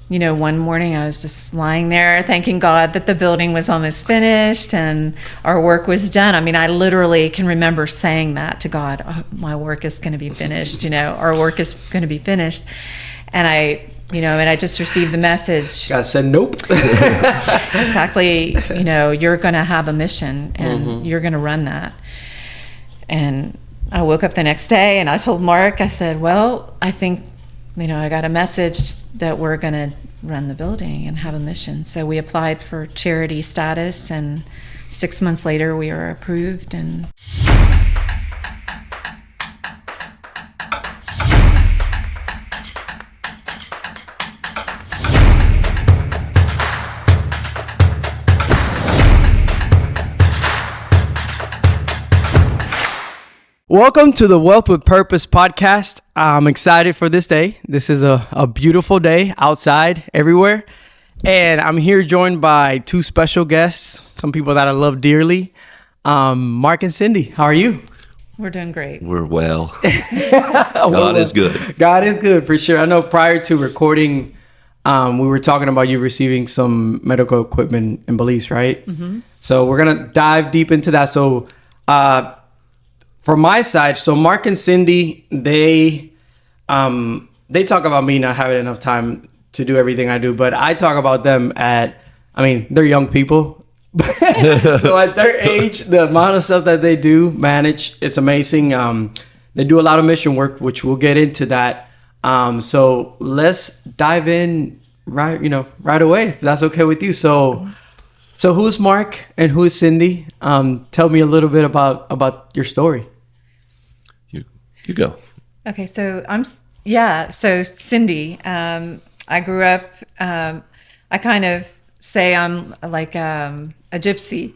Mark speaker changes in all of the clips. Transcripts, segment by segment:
Speaker 1: one morning I was just lying there thanking God that the building was almost finished and our work was done. I mean, I literally can remember saying that to God, oh, my work is going to be finished, our work is going to be finished. And I just received the message.
Speaker 2: God said, nope.
Speaker 1: Exactly. You're going to have a mission and you're going to run that. And I woke up the next day and I told Mark, I said, well, I think, I got a message that we're going to run the building and have a mission. So we applied for charity status, and 6 months later we were approved. And
Speaker 2: welcome to the Wealth with Purpose podcast. I'm excited for this day. This is a beautiful day outside everywhere. And I'm here joined by two special guests, some people that I love dearly. Mark and Cindy, how are you?
Speaker 1: we're doing great.
Speaker 3: We're well. God is good.
Speaker 2: God is good, for sure. I know prior to recording, we were talking about you receiving some medical equipment in Belize, right? Mm-hmm. So we're going to dive deep into that. So, from my side, so Mark and Cindy, they talk about me not having enough time to do everything I do, but I talk about them they're young people. So at their age, the amount of stuff that they do manage, it's amazing. They do a lot of mission work, which we'll get into that. So let's dive in right away, if that's okay with you. So who's Mark and who is Cindy? Tell me a little bit about your story.
Speaker 3: You go.
Speaker 1: Okay, so so Cindy, I grew up, I kind of say I'm like a gypsy.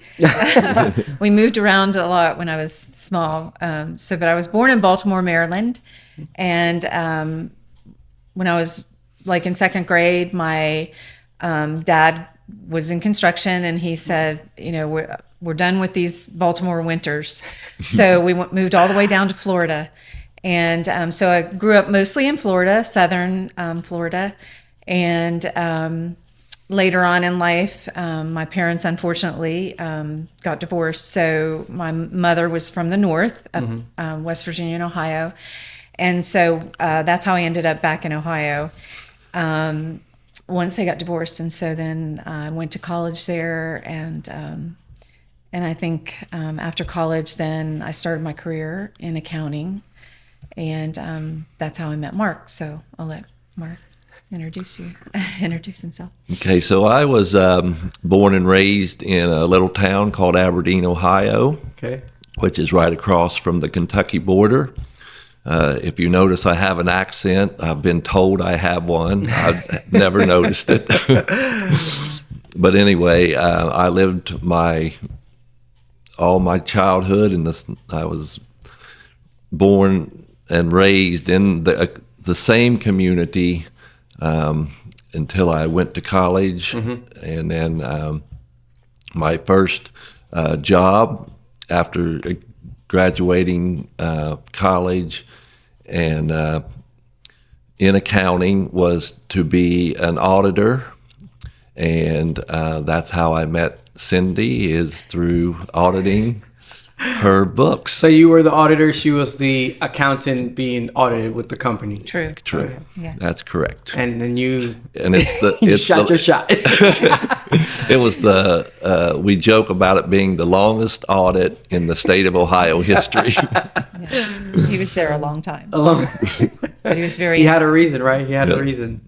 Speaker 1: We moved around a lot when I was small. But I was born in Baltimore, Maryland. And when I was like in second grade, my dad was in construction and he said, we're done with these Baltimore winters. So we moved all the way down to Florida. And so I grew up mostly in Florida, southern Florida. And later on in life, my parents unfortunately got divorced. So my mother was from the north, West Virginia and Ohio. And so that's how I ended up back in Ohio once they got divorced. And so then I went to college there. And I think after college, then I started my career in accounting. And that's how I met Mark. So I'll let Mark introduce himself.
Speaker 3: Okay, so I was born and raised in a little town called Aberdeen, Ohio, which is right across from the Kentucky border. If you notice, I have an accent. I've been told I have one. I've never noticed it. But anyway, I lived all my childhood I was born and raised in the same community until I went to college. And then my first job after graduating college and in accounting was to be an auditor. And that's how I met Cindy, is through auditing her books.
Speaker 2: So you were the auditor, she was the accountant being audited with the company.
Speaker 1: True.
Speaker 3: Yeah. That's correct.
Speaker 2: And then you
Speaker 3: shot
Speaker 2: your shot.
Speaker 3: It was we joke about it being the longest audit in the state of Ohio history.
Speaker 1: Yeah. He was there a long time. But he was
Speaker 2: he had a reason, right? He had a reason.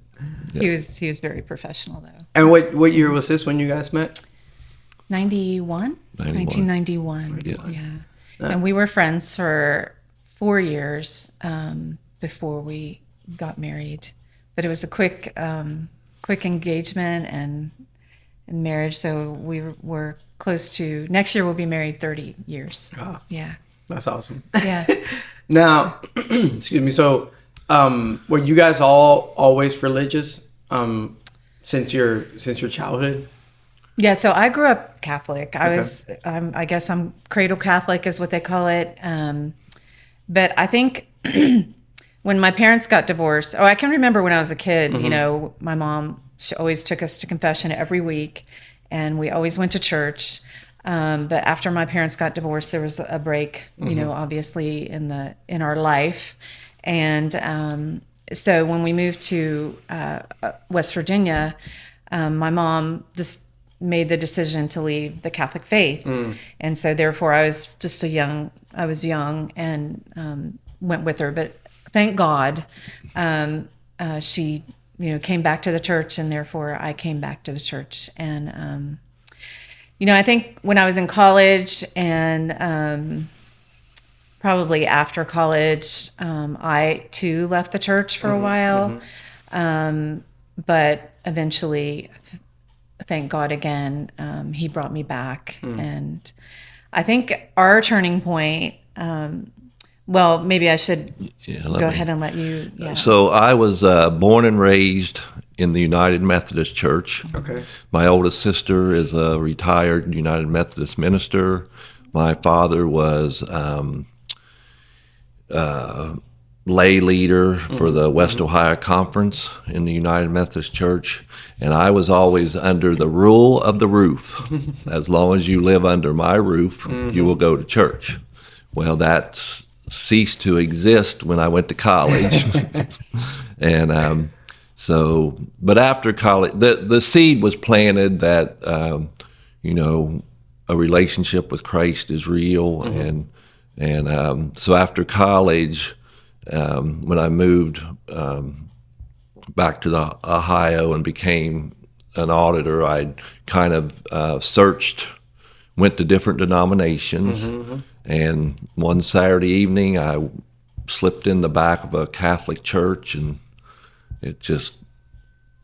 Speaker 1: Yeah. He was very professional though.
Speaker 2: And what year was this when you guys met?
Speaker 1: 1991. Yeah. And we were friends for 4 years before we got married. But it was a quick engagement and marriage. So we were close to, next year we'll be married 30 years.
Speaker 2: Oh,
Speaker 1: yeah.
Speaker 2: That's awesome.
Speaker 1: Yeah.
Speaker 2: Now, excuse me. So were you guys always religious since your childhood?
Speaker 1: Yeah, so I grew up Catholic. I guess I'm cradle Catholic is what they call it. But I think when my parents got divorced, I can remember when I was a kid, my mom, she always took us to confession every week, and we always went to church. But after my parents got divorced, there was a break, obviously in our life. And so when we moved to West Virginia, my mom just made the decision to leave the Catholic faith. And so therefore I was young and went with her. But thank God she, came back to the church, and therefore I came back to the church. And, I think when I was in college and probably after college, I too left the church for a while. But eventually, thank God again, he brought me back. And I think our turning point, well, maybe I should go ahead and let you. Yeah.
Speaker 3: So I was born and raised in the United Methodist Church.
Speaker 2: Okay.
Speaker 3: My oldest sister is a retired United Methodist minister. My father was lay leader for the West Ohio Conference in the United Methodist Church, and I was always under the rule of the roof. As long as you live under my roof, you will go to church. Well, that ceased to exist when I went to college. And but after college, the seed was planted that, a relationship with Christ is real. And so after college, when I moved back to Ohio and became an auditor, I kind of went to different denominations. And one Saturday evening, I slipped in the back of a Catholic church, and it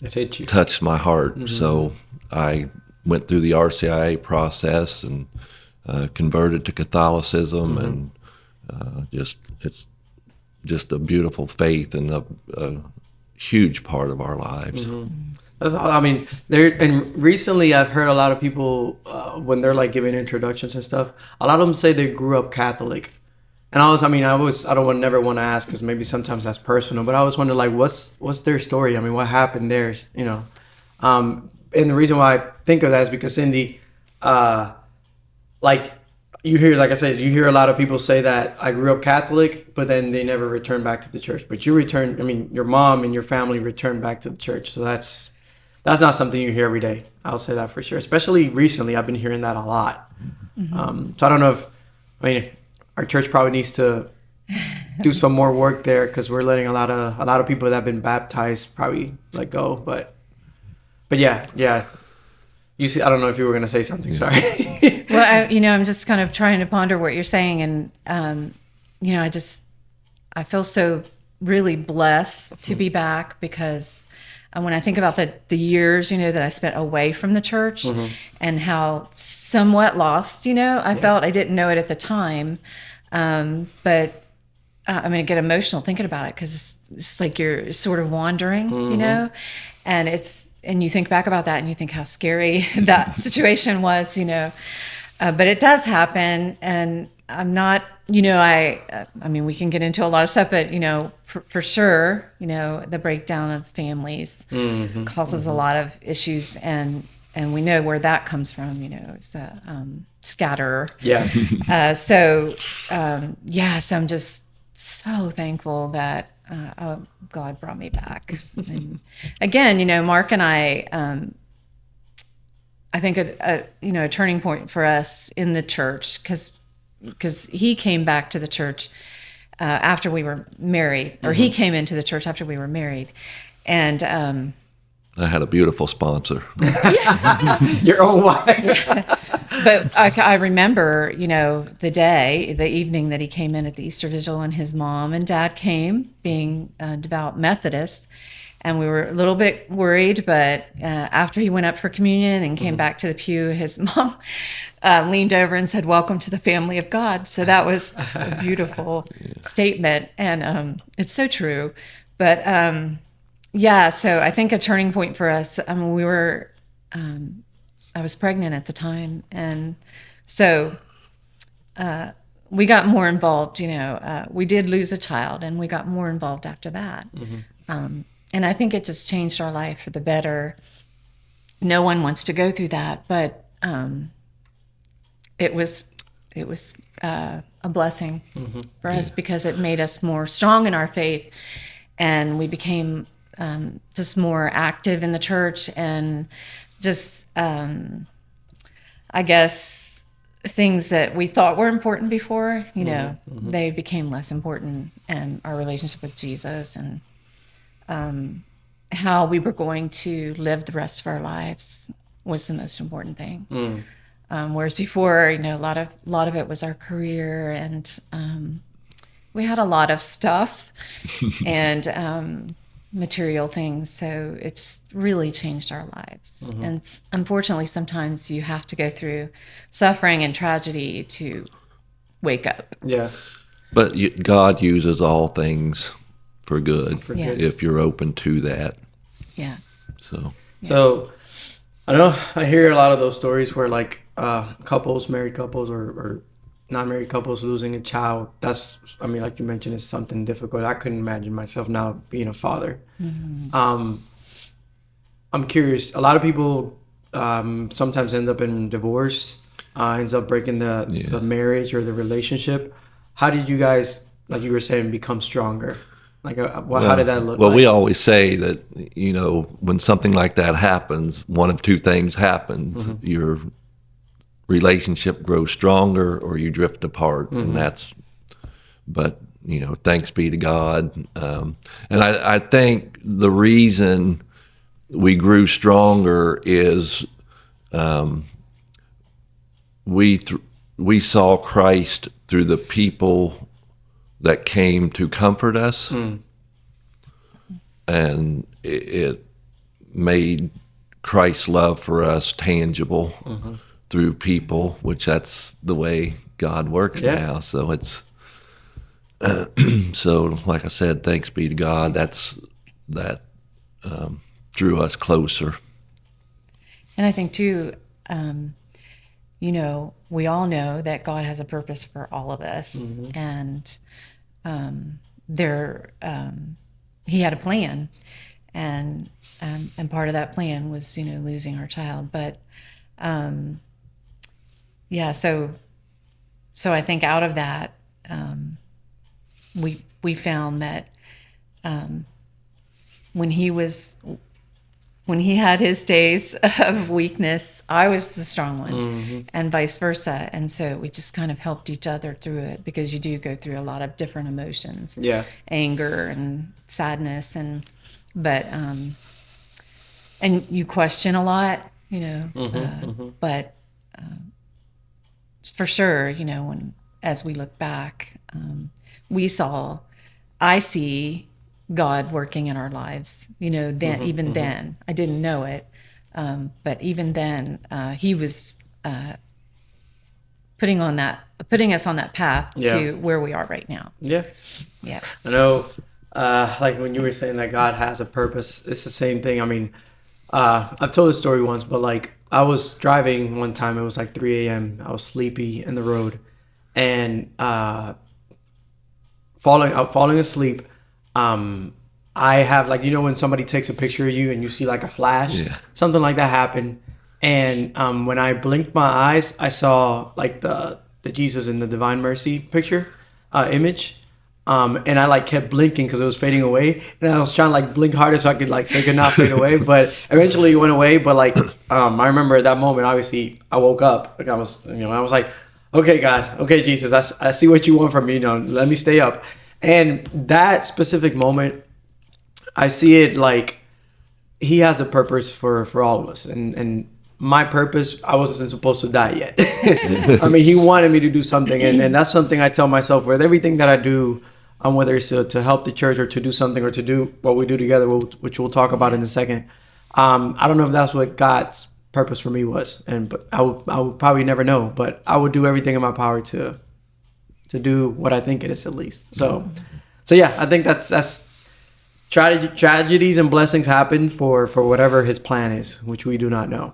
Speaker 2: hit you,
Speaker 3: touched my heart. So I went through the RCIA process and converted to Catholicism, and it's just a beautiful faith and a huge part of our lives.
Speaker 2: That's all. I mean, and recently I've heard a lot of people when they're like giving introductions and stuff, a lot of them say they grew up Catholic. And I don't never want to ask, because maybe sometimes that's personal, but I always wonder, like, what's their story? I mean, what happened there, and the reason why I think of that is because, Cindy, like you hear a lot of people say that I grew up Catholic, but then they never returned back to the church. But you returned, your mom and your family returned back to the church. So that's not something you hear every day. I'll say that for sure. Especially recently, I've been hearing that a lot. So I don't know our church probably needs to do some more work there, because we're letting a lot of people that have been baptized probably let go. But yeah. You see, I don't know if you were going to say something. Sorry.
Speaker 1: Well, I'm just kind of trying to ponder what you're saying, and I feel so really blessed to be back, because when I think about the years, that I spent away from the church, and how somewhat lost, I felt. I didn't know it at the time, but I'm going to get emotional thinking about it, because it's like you're sort of wandering, and you think back about that and you think how scary that situation was, but it does happen. And I'm not, we can get into a lot of stuff, but, for sure, the breakdown of families causes a lot of issues, and we know where that comes from, it's a scatterer.
Speaker 2: Yeah.
Speaker 1: So I'm just so thankful that God brought me back. And again, Mark and I think a turning point for us in the church, because he came back to the church after we were married, or he came into the church after we were married, and
Speaker 3: I had a beautiful sponsor.
Speaker 2: Your own wife.
Speaker 1: But I remember, the evening that he came in at the Easter Vigil, and his mom and dad came, being devout Methodists, and we were a little bit worried. But after he went up for communion and came back to the pew, his mom leaned over and said, "Welcome to the family of God." So that was just a beautiful statement, and it's so true. But so I think a turning point for us. We were. I was pregnant at the time, and so we got more involved. We did lose a child, and we got more involved after that. And I think it just changed our life for the better. No one wants to go through that, but it was a blessing for us because it made us more strong in our faith, and we became just more active in the church, and just I guess things that we thought were important before, they became less important, and our relationship with Jesus and how we were going to live the rest of our lives was the most important thing. Whereas before, a lot of it was our career, and we had a lot of stuff and material things. So it's really changed our lives. And unfortunately, sometimes you have to go through suffering and tragedy to wake up.
Speaker 2: Yeah.
Speaker 3: But God uses all things for good
Speaker 1: Yeah.
Speaker 3: if you're open to that.
Speaker 1: Yeah.
Speaker 2: So I know I hear a lot of those stories where like couples, married couples or non-married couples losing a child. That's, like you mentioned, it's something difficult. I couldn't imagine myself now being a father. I'm curious. A lot of people sometimes end up in divorce, ends up breaking the marriage or the relationship. How did you guys, like you were saying, become stronger? Like, how did that look?
Speaker 3: Well, we always say that, when something like that happens, one of two things happens. Your relationship grows stronger or you drift apart. And but thanks be to God. And I think the reason we grew stronger is we saw Christ through the people that came to comfort us, and it made Christ's love for us tangible through people, which that's the way God works now. So it's so, like I said, thanks be to God. That drew us closer.
Speaker 1: And I think too, we all know that God has a purpose for all of us, and he had a plan, and part of that plan was losing our child. But so I think out of that, we found that when he had his days of weakness, I was the strong one, and vice versa. And so we just kind of helped each other through it, because you do go through a lot of different emotions, anger and sadness, but you question a lot, but for sure, as we look back, I see God working in our lives, then I didn't know it. But even then, he was putting us on that path to where we are right now. Yeah.
Speaker 2: I know, like when you were saying that God has a purpose, it's the same thing. I've told this story once, but like I was driving one time, it was like 3 a.m. I was sleepy in the road, and falling asleep. I have, like, when somebody takes a picture of you and you see like a flash, something like that happened. And when I blinked my eyes, I saw like the Jesus in the Divine Mercy picture image. And I like kept blinking because it was fading away, and I was trying to like blink harder so I could like so it could not fade away. But eventually it went away. But like I remember at that moment, obviously I woke up. Like I was like, okay, God, okay, Jesus, I see what you want from me. Let me stay up. And that specific moment, I see it like he has a purpose for all of us, and my purpose, I wasn't supposed to die yet. He wanted me to do something, and that's something I tell myself with everything that I do, whether it's to help the church or to do something or to do what we do together, which we'll talk about in a second. I don't know if that's what God's purpose for me was, but I would probably never know, but I would do everything in my power to do what I think it is, at least. So yeah, I think that's tragedies and blessings happen for whatever his plan is, which we do not know.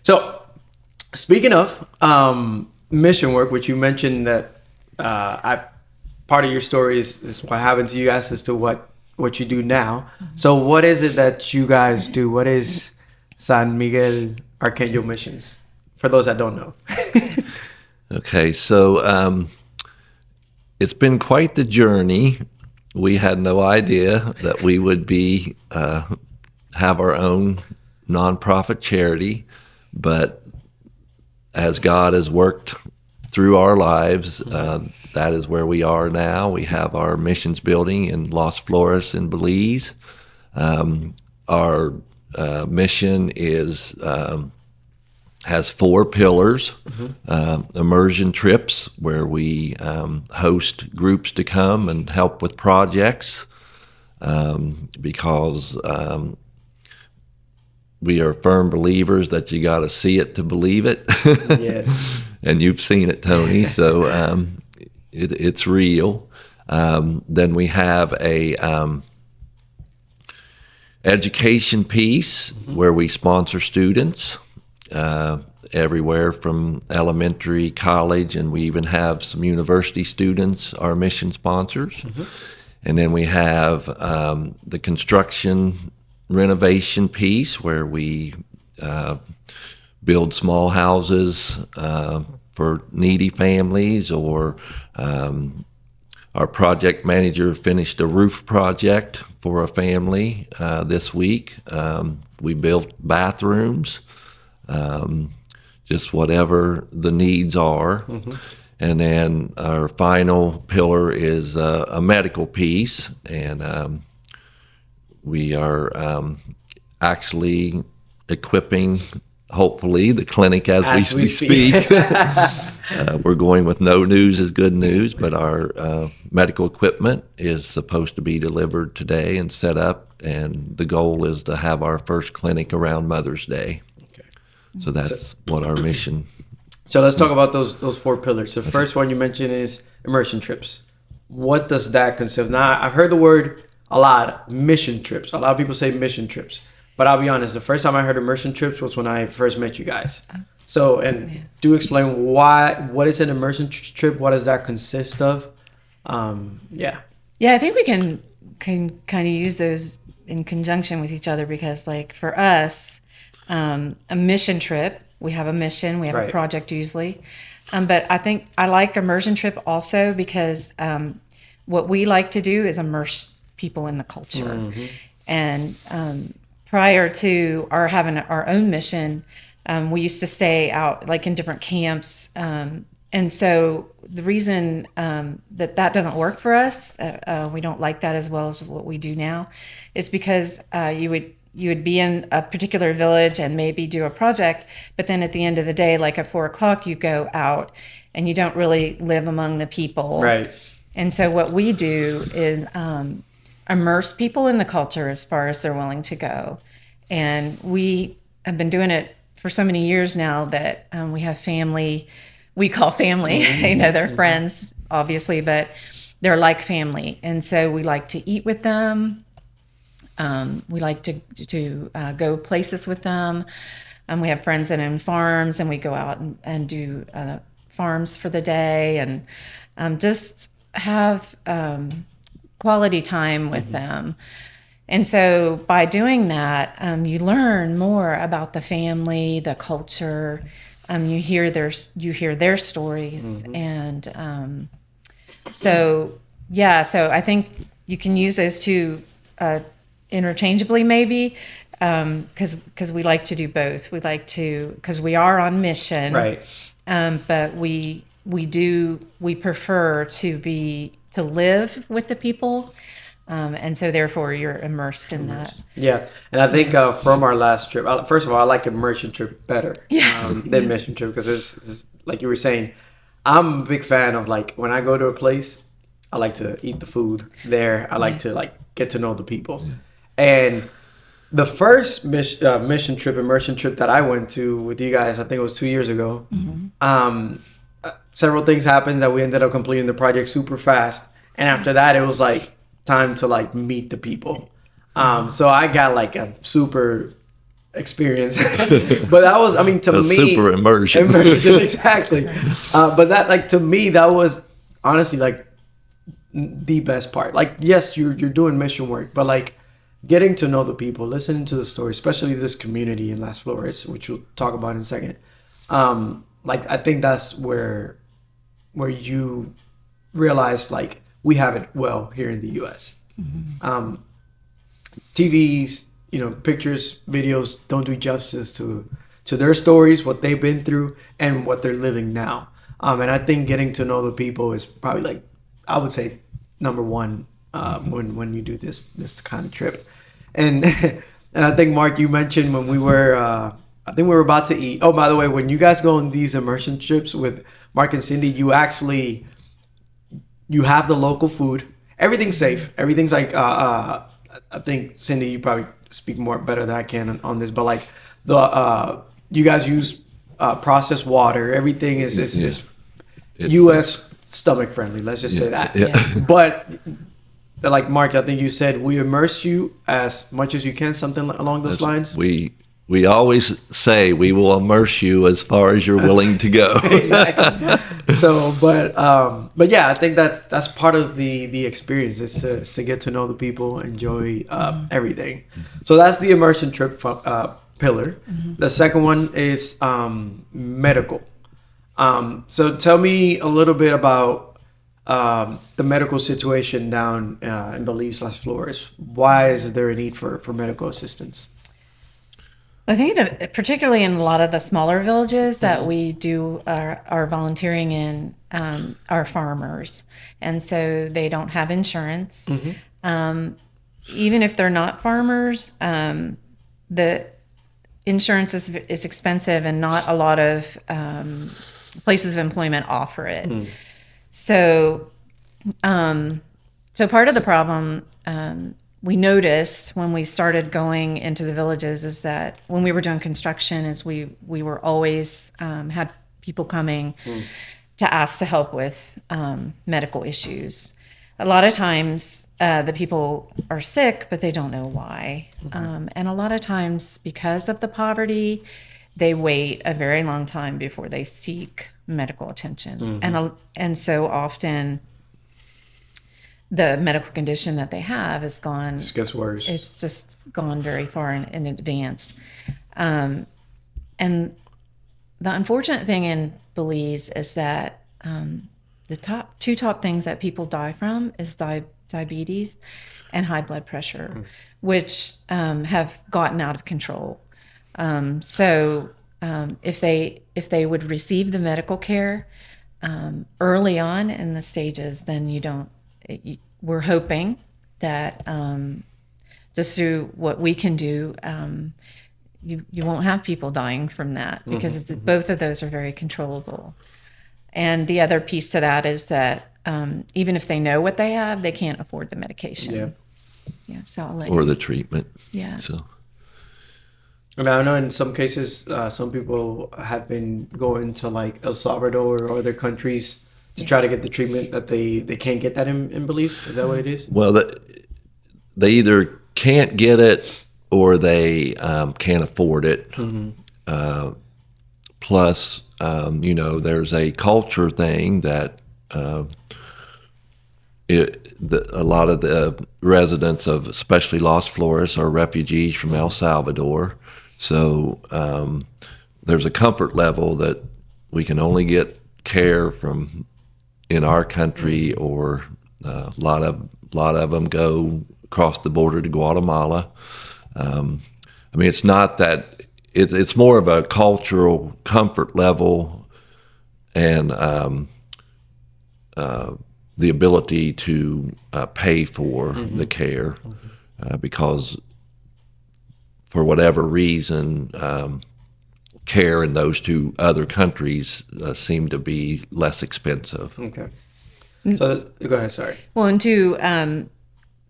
Speaker 2: So speaking of mission work, which you mentioned that part of your story is what happened to you guys as to what you do now. So what is it that you guys do? What is San Miguel Arcangel Missions? For those that don't know.
Speaker 3: Okay, so it's been quite the journey. We had no idea that we would be have our own nonprofit charity, but as God has worked through our lives, that is where we are now. We have our missions building in Las Flores in Belize. Our mission is has 4 pillars. Immersion trips, where we host groups to come and help with projects, because we are firm believers that you got to see it to believe it.
Speaker 2: Yes.
Speaker 3: And you've seen it, Tony, so it's real. Then we have a education piece where we sponsor students everywhere from elementary, college, and we even have some university students, our mission sponsors. And then we have the construction renovation piece, where we build small houses for needy families, or our project manager finished a roof project for a family this week. We built bathrooms, just whatever the needs are. And then our final pillar is a medical piece, and we are actually equipping, hopefully, the clinic as we speak. We're going with no news is good news, but our medical equipment is supposed to be delivered today and set up, and the goal is to have our first clinic around Mother's Day. Okay. So that's what our mission.
Speaker 2: So let's talk about those 4 pillars. The first one you mentioned is immersion trips. What does that consist of? Now, I've heard the word a lot, mission trips. A lot of people say mission trips. But I'll be honest, the first time I heard immersion trips was when I first met you guys. So, do explain what is an immersion trip? What does that consist of? Yeah,
Speaker 1: I think we can kind of use those in conjunction with each other, because like for us, a mission trip, we have a mission, we have a project usually. But I think I like immersion trip also because what we like to do is immerse people in the culture. And prior to our having our own mission, we used to stay out like in different camps. And so the reason that doesn't work for us, we don't like that as well as what we do now, is because you would be in a particular village and maybe do a project, but then at the end of the day, like at 4:00, you go out and you don't really live among the people.
Speaker 2: Right.
Speaker 1: And so what we do is immerse people in the culture as far as they're willing to go. And we have been doing it for so many years now that we have family, we call family, they're friends, obviously, but they're like family. And so we like to eat with them. We like to go places with them. We have friends that own farms, and we go out and do farms for the day, and just have quality time with them. And so by doing that, you learn more about the family, the culture. You hear their stories, and so I think you can use those two interchangeably, maybe, because we like to do both. We like to, because we are on mission,
Speaker 2: right?
Speaker 1: But we prefer to live with the people. And so therefore you're immersed in that.
Speaker 2: Yeah. And I think from our last trip, first of all, I like immersion trip better than mission trip, because it's like you were saying, I'm a big fan of, like, when I go to a place, I like to eat the food there. I like to get to know the people. And the first mission trip, immersion trip that I went to with you guys, I think it was 2 years ago. Several things happened that we ended up completing the project super fast. And after that, it was like time to meet the people. So I got a super experience, but that was, to me,
Speaker 3: super immersion.
Speaker 2: Exactly. But that, to me, that was honestly like the best part. Like, yes, you're doing mission work, but like getting to know the people, listening to the story, especially this community in Las Flores, which we'll talk about in a second. Like, I think that's where you realize like we have it well here in the U.S. TVs, pictures, videos don't do justice to their stories, what they've been through, and what they're living now. And I think getting to know the people is probably like, I would say, number one when you do this kind of trip. And and I think, Mark, you mentioned when we were, I think we were about to eat. Oh, by the way, when you guys go on these immersion trips with Mark and Cindy, you have the local food. Everything's safe. Everything's like, I think, Cindy, you probably speak more better than I can on this, but like you guys use processed water. Everything is U.S. stomach friendly. Let's just say that.
Speaker 3: Yeah.
Speaker 2: But like Mark, I think you said, we immerse you as much as you can, something along those lines.
Speaker 3: We always say we will immerse you as far as you're willing to go.
Speaker 2: Exactly. So, but yeah, I think that's part of the experience is to get to know the people, enjoy everything. So that's the immersion trip pillar. The second one is medical. So tell me a little bit about the medical situation down in Belize, Las Flores. Why is there a need for medical assistance?
Speaker 1: I think that particularly in a lot of the smaller villages that we do our volunteering in are farmers, and so they don't have insurance. Even if they're not farmers, the insurance is expensive, and not a lot of places of employment offer it. So part of the problem we noticed when we started going into the villages is that when we were doing construction, is we were always had people coming to ask to help with medical issues. A lot of times the people are sick, but they don't know why. And a lot of times because of the poverty, they wait a very long time before they seek medical attention. And so often the medical condition that they have is gone.
Speaker 2: It gets worse.
Speaker 1: It's just gone very far in advanced. And the unfortunate thing in Belize is that the two top things that people die from is diabetes and high blood pressure, which have gotten out of control. So if they would receive the medical care early on in the stages, then we're hoping that just through what we can do, you won't have people dying from that, because both of those are very controllable. And the other piece to that is that even if they know what they have, they can't afford the medication. Yeah. So I'll let
Speaker 3: or the treatment.
Speaker 1: Yeah.
Speaker 3: So.
Speaker 2: And I know in some cases, some people have been going to like El Salvador or other countries to try to get the treatment that they can't get that in Belize. Is that what it is?
Speaker 3: Well, they either can't get it or they can't afford it. Plus, there's a culture thing that a lot of the residents of especially Las Flores are refugees from El Salvador. So there's a comfort level that we can only get care from in our country, or a lot of them go across the border to Guatemala. It's not that it's more of a cultural comfort level and the ability to pay for the care because for whatever reason, care in those two other countries seem to be less expensive.
Speaker 2: Okay. So go ahead. Sorry.
Speaker 1: Well, and two,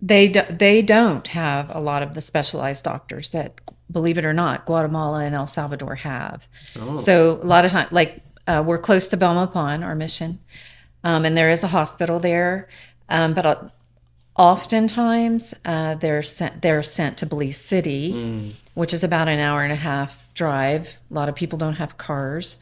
Speaker 1: they don't have a lot of the specialized doctors that, believe it or not, Guatemala and El Salvador have. Oh. So a lot of time, like we're close to Belmopan, our mission, and there is a hospital there, but oftentimes they're sent to Belize City, which is about an hour and a half drive. A lot of people don't have cars,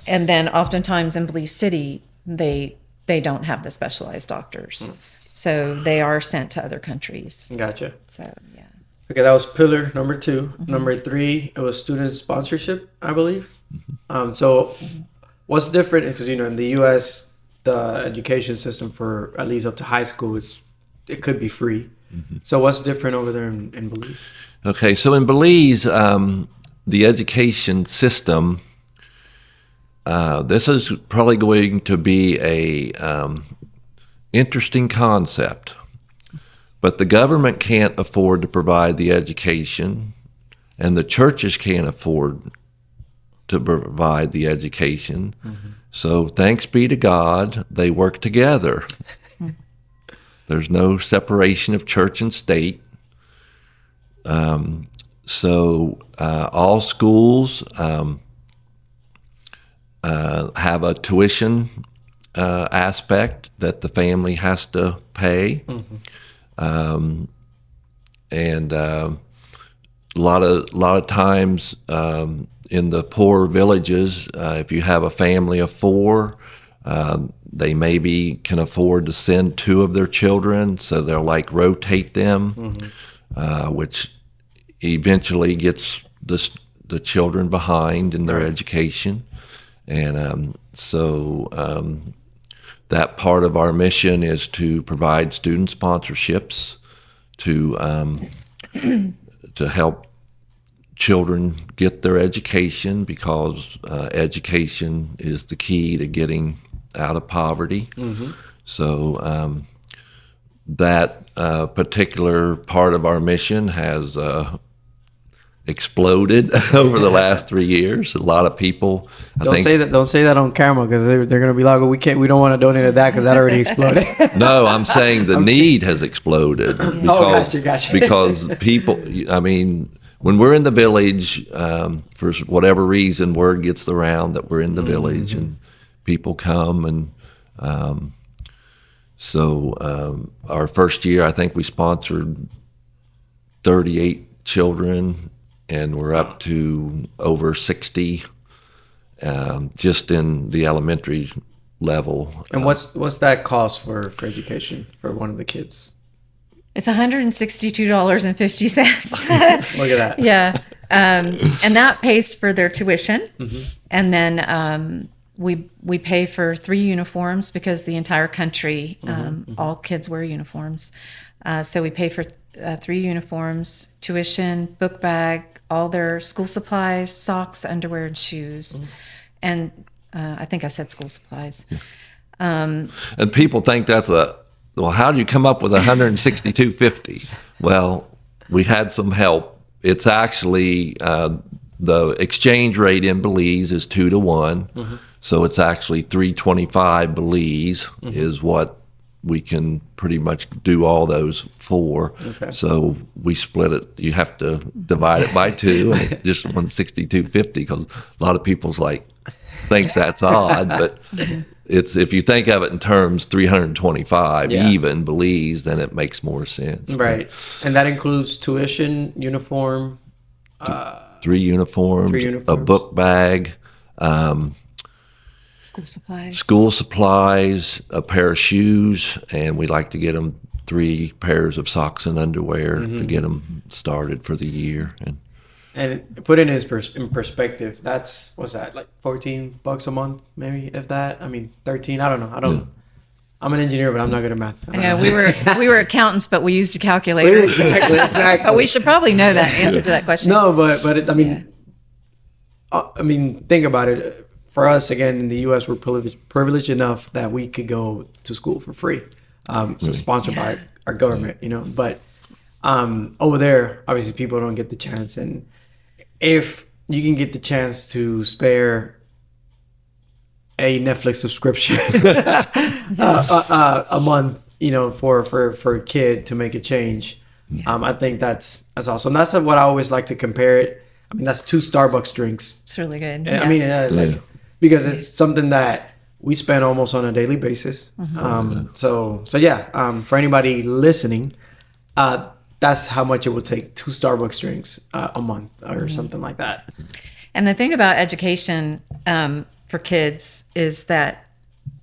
Speaker 1: and then oftentimes in Belize City, they don't have the specialized doctors. So they are sent to other countries.
Speaker 2: Gotcha.
Speaker 1: So, yeah.
Speaker 2: Okay, that was pillar number 2. Number 3, it was student sponsorship, I believe. So what's different? Because, in the U.S., the education system for at least up to high school, it could be free. So what's different over there in Belize?
Speaker 3: Okay, so in Belize, the education system, this is probably going to be a interesting concept, but the government can't afford to provide the education, and the churches can't afford to provide the education. So thanks be to God, they work together. There's no separation of church and state. So all schools have a tuition aspect that the family has to pay. And a lot of times in the poor villages, if you have a family of 4, they maybe can afford to send 2 of their children, so they'll rotate them, which eventually gets the children behind in their education. And so that part of our mission is to provide student sponsorships to help children get their education, because education is the key to getting out of poverty. So that particular part of our mission has exploded over the last 3 years. A lot of people.
Speaker 2: Don't say that on camera, because they're going to be like, we don't want to donate to that because that already exploded.
Speaker 3: No, I'm saying the need has exploded. Because,
Speaker 2: gotcha.
Speaker 3: Because people, when we're in the village, for whatever reason, word gets around that we're in the village, and people come, and so our first year, I think we sponsored 38 children, and we're up to over 60 just in the elementary level.
Speaker 2: And what's that cost for education for one of the kids?
Speaker 1: It's $162.50.
Speaker 2: Look at that.
Speaker 1: Yeah. And that pays for their tuition. And then we pay for 3 uniforms, because the entire country, all kids wear uniforms. So we pay for 3 uniforms, tuition, book bag, all their school supplies, socks, underwear, and shoes. And I think I said school supplies.
Speaker 3: And people think that's how do you come up with $162.50? Well, we had some help. It's actually the exchange rate in Belize is 2 to 1, so it's actually $3.25 Belize is what we can pretty much do all those for. Okay. So we split it. You have to divide it by 2, and it just $162.50, because a lot of people's thinks that's odd, but it's, if you think of it in terms 325 even Belize, then it makes more sense.
Speaker 2: Right. And that includes tuition, uniform,
Speaker 3: 3 uniforms, a book bag, school supplies, a pair of shoes, and we like to get them 3 pairs of socks and underwear to get them started for the year.
Speaker 2: And put it in perspective, that's, what's that, $14 a month, maybe, if that? 13, I don't know.
Speaker 3: Yeah.
Speaker 2: I'm an engineer, but I'm not good at math.
Speaker 1: I know, we were accountants, but we used a calculator.
Speaker 2: Exactly.
Speaker 1: But we should probably know that answer to that question.
Speaker 2: No, but think about it. For us, again, in the U.S., we're privileged enough that we could go to school for free, so sponsored by our government, But over there, obviously, people don't get the chance. And if you can get the chance to spare a Netflix subscription a month, for a kid to make a change, I think that's awesome. That's what I always like to compare it. That's 2 Starbucks drinks.
Speaker 1: It's really good.
Speaker 2: Because it's something that we spend almost on a daily basis. For anybody listening, that's how much it would take 2 Starbucks drinks a month or something like that.
Speaker 1: And the thing about education, for kids is that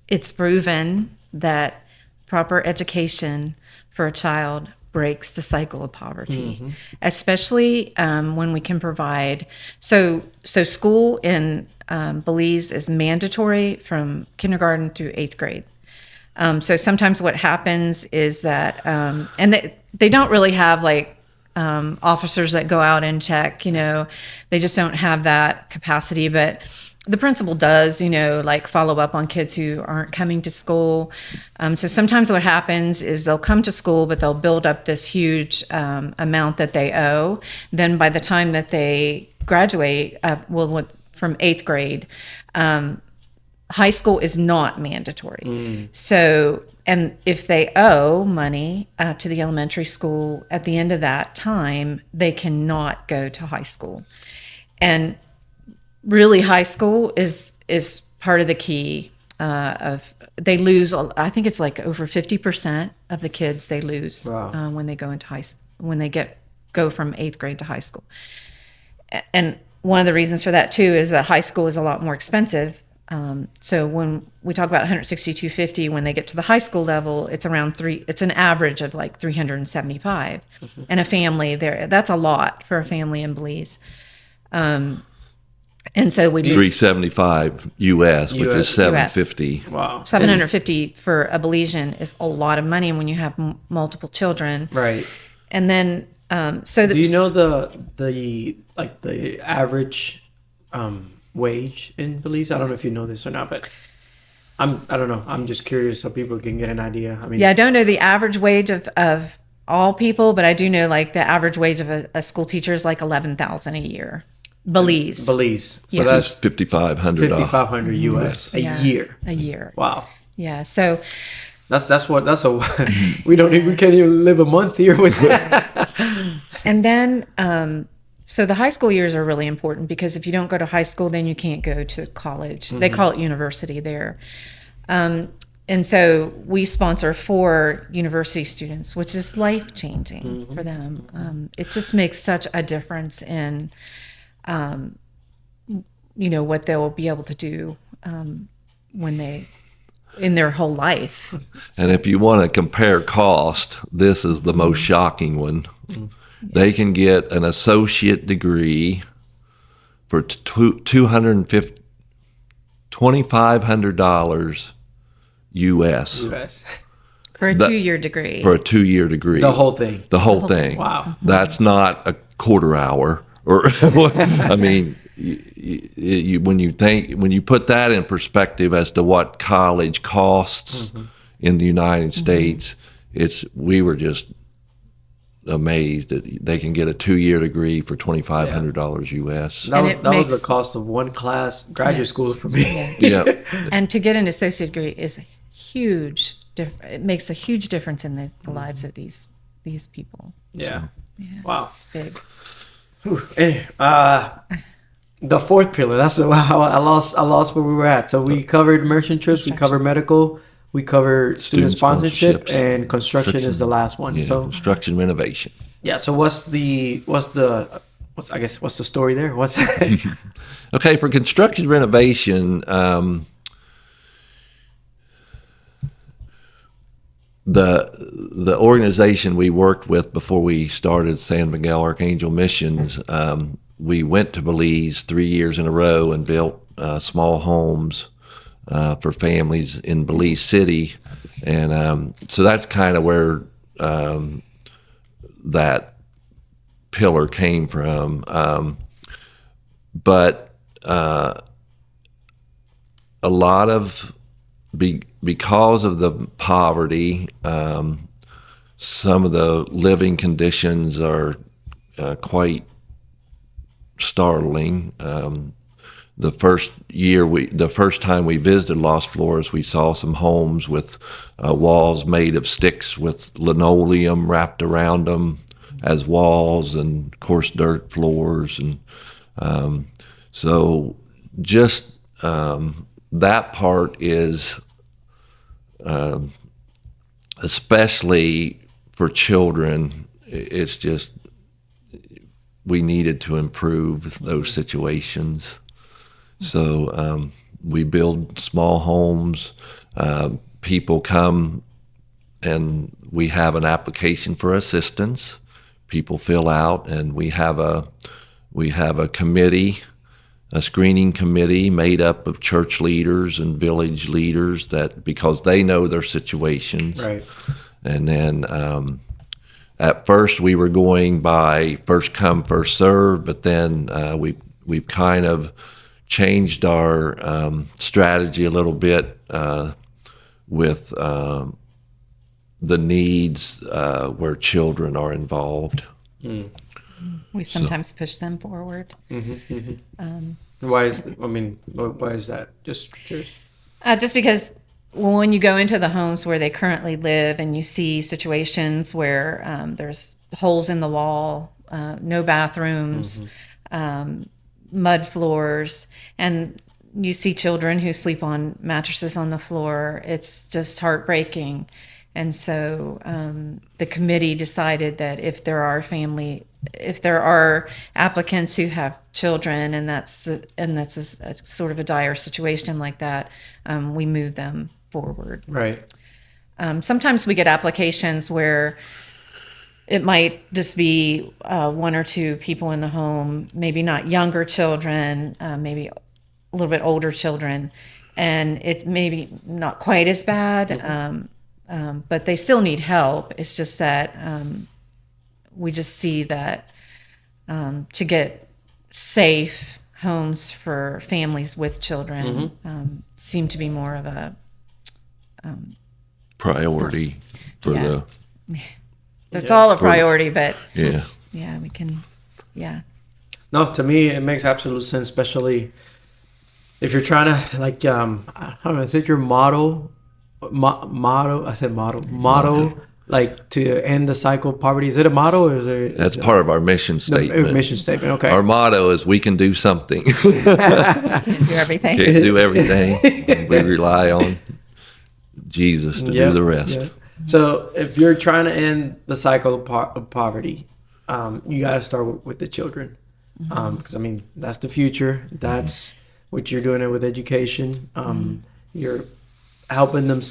Speaker 1: it's proven that proper education for a child breaks the cycle of poverty, especially when we can provide. So school in Belize is mandatory from kindergarten through 8th grade. So sometimes what happens is that, and they don't really have like officers that go out and check, they just don't have that capacity. But the principal does, like follow up on kids who aren't coming to school. So sometimes what happens is they'll come to school, but they'll build up this huge amount that they owe. Then by the time that they graduate, from 8th grade, high school is not mandatory. So, and if they owe money to the elementary school at the end of that time, they cannot go to high school. And really, high school is part of the key they lose. I think it's like over 50% of the kids they lose when they go into when they go from 8th grade to high school. And one of the reasons for that too is that high school is a lot more expensive. So when we talk about $162.50, when they get to the high school level, it's around it's an average of like $375. And a family there, that's a lot for a family in Belize. And so we do
Speaker 3: $375 US, which is $750.
Speaker 2: Wow.
Speaker 1: $750 for a Belizean is a lot of money when you have multiple children.
Speaker 2: Right.
Speaker 1: And then
Speaker 2: do you know the average wage in Belize? I don't know if you know this or not, but I don't know. I'm just curious so people can get an idea. I mean,
Speaker 1: I don't know the average wage of all people, but I do know like the average wage of a school teacher is like $11,000 a year. Belize.
Speaker 2: So that's
Speaker 3: $5,500
Speaker 2: US a year.
Speaker 1: A year.
Speaker 2: Wow.
Speaker 1: Yeah. So
Speaker 2: we can't even live a month here with that.
Speaker 1: And then so the high school years are really important because if you don't go to high school, then you can't go to college. They call it university there. And so we sponsor 4 university students, which is life-changing for them. It just makes such a difference in, what they'll be able to do in their whole life.
Speaker 3: And if you want to compare cost, this is the most shocking one. They can get an associate degree for $2,500 US.
Speaker 1: For a 2-year degree.
Speaker 3: For a 2-year degree.
Speaker 2: The whole thing.
Speaker 3: The whole thing.
Speaker 2: Wow.
Speaker 3: That's not a quarter hour. Or I mean, when you put that in perspective as to what college costs in the United States, we were just amazed that they can get a 2-year degree for $2,500 US.
Speaker 2: That was the cost of one class graduate school for me.
Speaker 3: Yeah.
Speaker 1: And to get an associate degree is huge. It makes a huge difference in the lives of these people.
Speaker 2: Yeah.
Speaker 1: Yeah.
Speaker 2: Wow.
Speaker 1: It's big.
Speaker 2: The 4th pillar. That's how I lost where we were at. So we covered immersion trips. We covered medical. We covered student sponsorship, and construction is the last one.
Speaker 3: Yeah,
Speaker 2: so
Speaker 3: construction renovation.
Speaker 2: Yeah. So what's the story there? What's that?
Speaker 3: Okay, for construction renovation, the organization we worked with before we started San Miguel Arcangel Missions, we went to Belize 3 years in a row and built small homes for families in Belize City. And so that's kind of where that pillar came from. But a lot of, because of the poverty, some of the living conditions are quite startling. The first time we visited Los Flores, we saw some homes with walls made of sticks with linoleum wrapped around them as walls and coarse dirt floors. And so just that part is, especially for children, it's just, we needed to improve those situations. So we build small homes. People come and we have an application for assistance. People fill out, and we have a committee, a screening committee made up of church leaders and village leaders, that because they know their situations.
Speaker 2: Right.
Speaker 3: And then at first we were going by first come, first serve, but then we've kind of changed our strategy a little bit with the needs where children are involved.
Speaker 1: We sometimes push them forward.
Speaker 2: Why is that? Just curious.
Speaker 1: Just because when you go into the homes where they currently live and you see situations where there's holes in the wall, no bathrooms, mud floors, and you see children who sleep on mattresses on the floor, it's just heartbreaking. And so the committee decided that if there are applicants who have children, and that's a sort of a dire situation like that, we move them forward.
Speaker 2: Right.
Speaker 1: Sometimes we get applications where it might just be one or two people in the home, maybe not younger children, maybe a little bit older children, and it's maybe not quite as bad. But they still need help. It's just that we just see that to get safe homes for families with children seem to be more of a
Speaker 3: priority for the.
Speaker 1: That's all a priority, but
Speaker 3: yeah,
Speaker 1: we can,
Speaker 2: No, to me it makes absolute sense, especially if you're trying to I don't know, is it your motto? Motto, like to end the cycle of poverty. Is it a motto, or is it?
Speaker 3: That's part of our mission statement.
Speaker 2: Mission statement. Okay.
Speaker 3: Our motto is we can do something.
Speaker 1: Can't do everything.
Speaker 3: Can't do everything. We rely on Jesus to do the rest.
Speaker 2: Yeah. So if you're trying to end the cycle of poverty, you got to start with the children, because that's the future. That's what you're doing it with education. You're helping them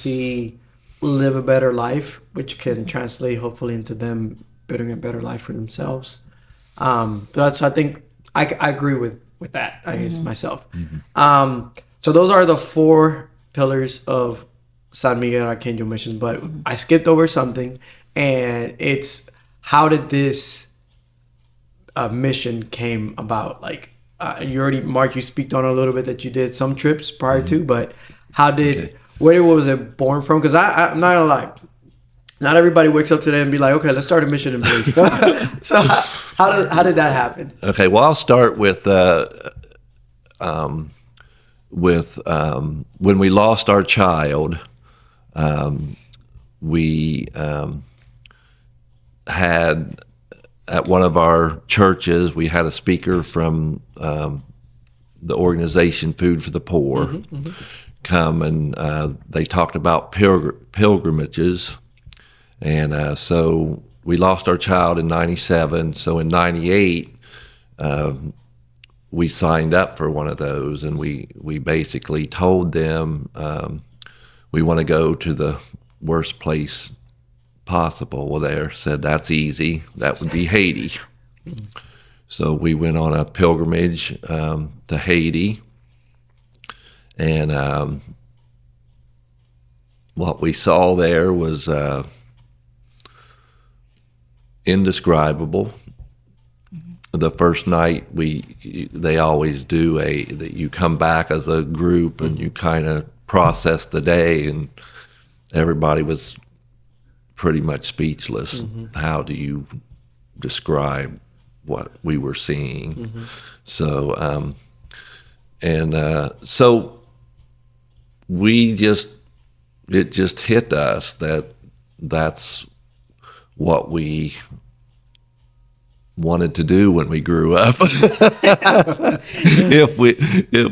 Speaker 2: live a better life, which can translate hopefully into them building a better life for themselves. But so I think I agree with that, I guess, myself. So those are the 4 pillars of San Miguel Arcangel Missions, but I skipped over something, and it's how did this mission came about? Like you already, Mark, you speak on a little bit that you did some trips prior to, but how did where was it born from? Because I'm not gonna lie, not everybody wakes up today and be like, okay, let's start a mission in Belize. So how did that happen?
Speaker 3: Okay, well, I'll start with when we lost our child. We had at one of our churches, we had a speaker from the organization Food for the Poor come, and they talked about pilgrimages. And so we lost our child in 97. So in 98, we signed up for one of those, and we basically told them we want to go to the worst place possible. Well, they said, that's easy. That would be Haiti. So we went on a pilgrimage to Haiti, and what we saw there was indescribable. The first night they always do that you come back as a group and you kind of process the day, and everybody was pretty much speechless. How do you describe what we were seeing? So so it just hit us that that's what we wanted to do when we grew up. if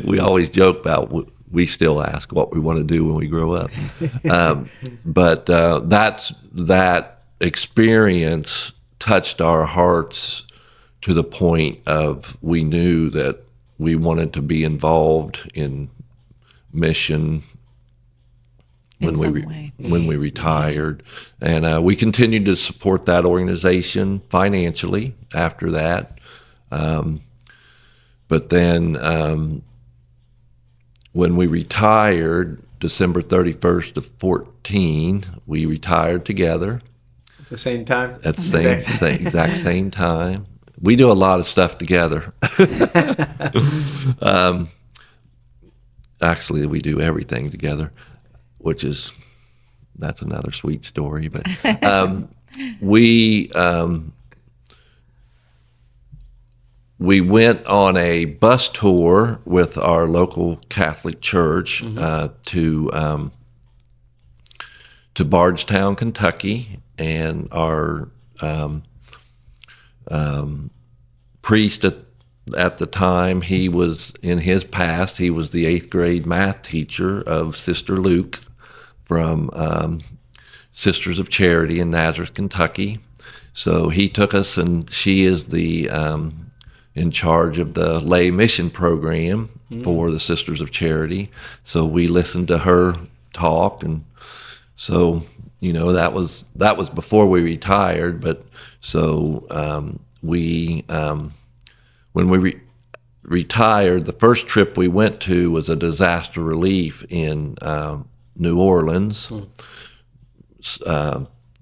Speaker 3: we always joke about, we still ask what we want to do when we grow up. But that experience touched our hearts to the point of we knew that we wanted to be involved in mission when
Speaker 1: way.
Speaker 3: when we retired, and we continued to support that organization financially after that. But then when we retired, December 31st of 14, we retired together.
Speaker 2: At the same time?
Speaker 3: At the exact same time. We do a lot of stuff together. Actually, we do everything together, that's another sweet story. But we went on a bus tour with our local Catholic church to Bardstown, Kentucky, and our priest at the time, he was the 8th grade math teacher of Sister Luke from Sisters of Charity in Nazareth, Kentucky. So he took us, and she is the in charge of the lay mission program for the Sisters of Charity. So we listened to her talk, and so that was before we retired. But so when we retired, the first trip we went to was a disaster relief in New Orleans.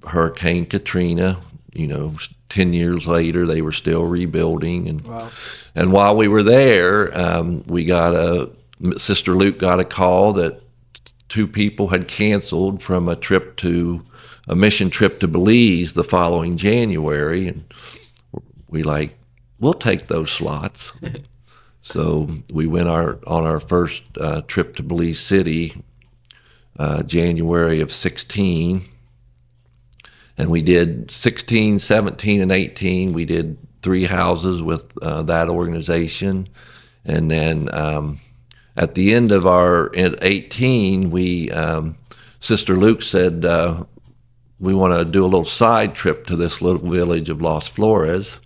Speaker 3: Hurricane Katrina, 10 years later, they were still rebuilding. And
Speaker 2: wow.
Speaker 3: And while we were there, Sister Luke got a call that 2 people had canceled from a mission trip to Belize the following January. And we'll take those slots. So we went on our first trip to Belize City, January of 16. And we did 16, 17, and 18. We did 3 houses with that organization. And then at the end of at 18, Sister Luke said, we want to do a little side trip to this little village of Las Flores,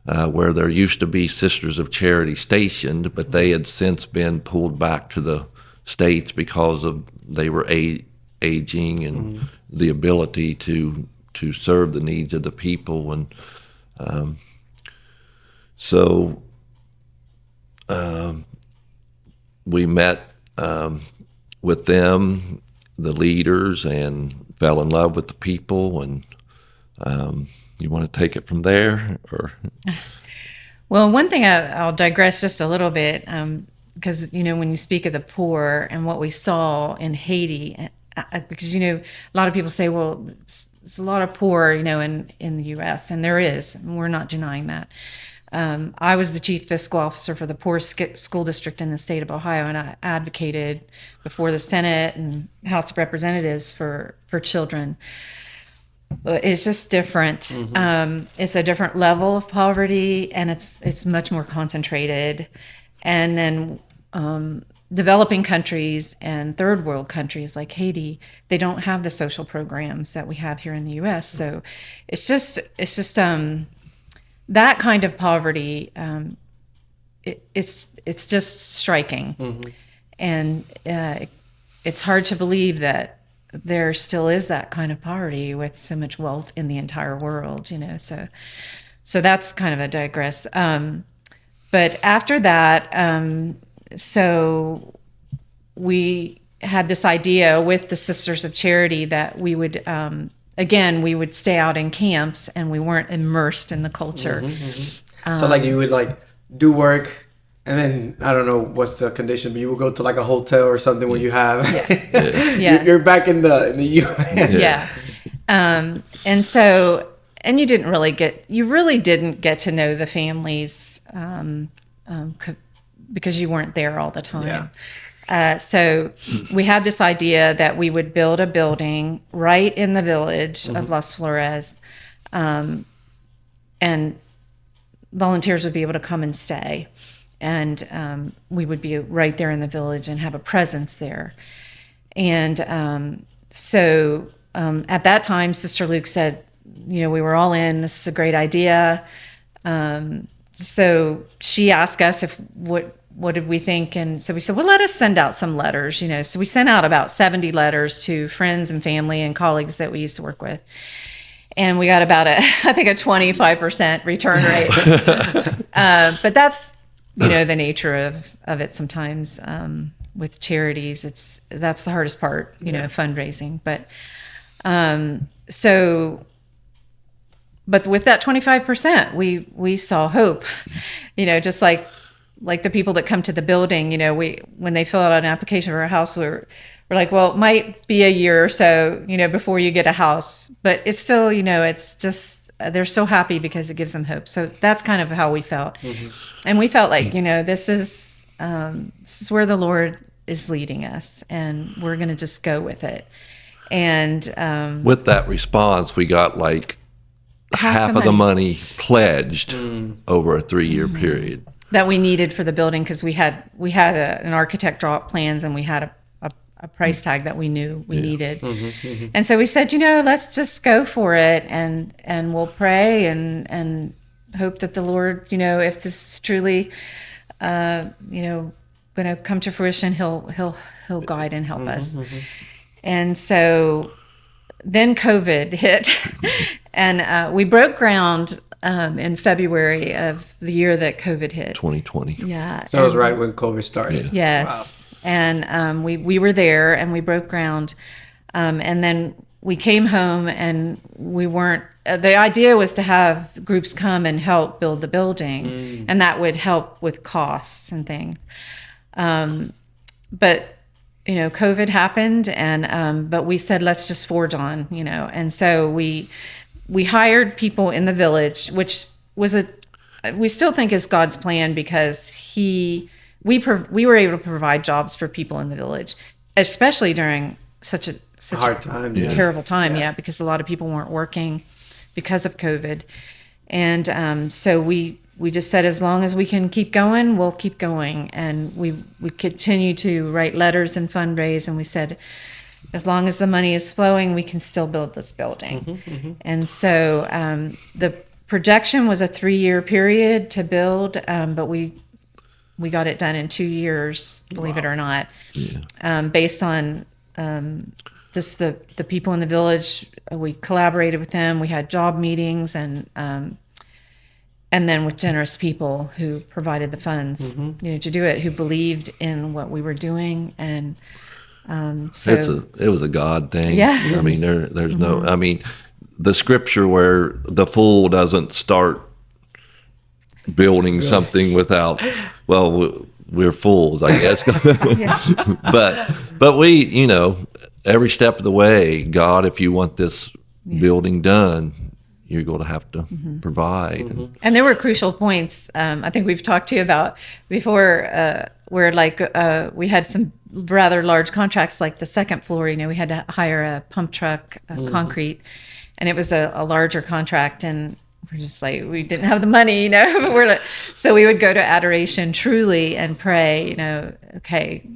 Speaker 3: where there used to be Sisters of Charity stationed, but they had since been pulled back to the States because they were aging and the ability to serve the needs of the people. And so we met with them, the leaders, and fell in love with the people. And you want to take it from there, or?
Speaker 1: Well, one thing I'll digress just a little bit, because when you speak of the poor and what we saw in Haiti, because a lot of people say, well, it's a lot of poor, in the U.S., and there is, and we're not denying that. I was the chief fiscal officer for the poorest school district in the state of Ohio, and I advocated before the Senate and House of Representatives for children. But it's just different. It's a different level of poverty, and it's much more concentrated. And then developing countries and third world countries like Haiti, they don't have the social programs that we have here in the U.S. So it's just that kind of poverty. It's just striking, and it's hard to believe that there still is that kind of poverty with so much wealth in the entire world. So that's kind of a digress. But after that, so we had this idea with the Sisters of Charity that we would, we would stay out in camps and we weren't immersed in the culture.
Speaker 2: So you would do work, and then I don't know what's the condition, but you would go to a hotel or something where you have, you're back in the U.S.
Speaker 1: Yeah. And so, and you really didn't get to know the families, because you weren't there all the time. So we had this idea that we would build a building right in the village of Las Flores, and volunteers would be able to come and stay. And we would be right there in the village and have a presence there. And so at that time, Sister Luke said, we were all in, this is a great idea. So she asked us if what did we think? And so we said, well, let us send out some letters, So we sent out about 70 letters to friends and family and colleagues that we used to work with. And we got about a 25% return rate. But that's, the nature of it sometimes with charities. That's the hardest part, fundraising. But but with that 25%, we saw hope, just like the people that come to the building, when they fill out an application for a house, we're like, well, it might be a year or so, before you get a house, but it's still, it's just, they're so happy because it gives them hope. So that's kind of how we felt. Mm-hmm. And we felt like, this is where the Lord is leading us, and we're going to just go with it. And
Speaker 3: with that response, we got like half of the money pledged over a 3-year period
Speaker 1: that we needed for the building, because we had an architect draw up plans, and we had a price tag that we knew we needed. Mm-hmm, mm-hmm. And so we said, let's just go for it, and we'll pray and hope that the Lord, if this is truly, going to come to fruition, he'll guide and help us. Mm-hmm. And so then COVID hit, and we broke ground in February of the year that COVID hit.
Speaker 3: 2020.
Speaker 1: Yeah.
Speaker 2: So it was right when COVID started.
Speaker 1: Yeah. Yes. Wow. And we were there, and we broke ground. And then we came home, and we weren't, the idea was to have groups come and help build the building, and that would help with costs and things. But COVID happened, and but we said, let's just forge on, and so we hired people in the village, which was we still think is God's plan, because we were able to provide jobs for people in the village, especially during such a
Speaker 2: hard time,
Speaker 1: terrible time, because a lot of people weren't working because of COVID, and so we just said, as long as we can keep going, we'll keep going, and we continue to write letters and fundraise, and we said, as long as the money is flowing, we can still build this building. Mm-hmm, mm-hmm. And so the projection was a 3-year period to build, but we got it done in 2 years, believe it or not, based on just the people in the village. We collaborated with them. We had job meetings, and then with generous people who provided the funds, to do it, who believed in what we were doing. And so
Speaker 3: it was a God thing.
Speaker 1: Yeah.
Speaker 3: I mean, there's no, I mean, the scripture where the fool doesn't start building something without, well, we're fools, I guess. But we, every step of the way, God, if you want this building done, you're going to have to provide. Mm-hmm.
Speaker 1: And there were crucial points, I think we've talked to you about before, where we had some rather large contracts, like the second floor, we had to hire a pump truck, concrete, and it was a larger contract, and we're just like, we didn't have the money, so we would go to adoration truly and pray, okay,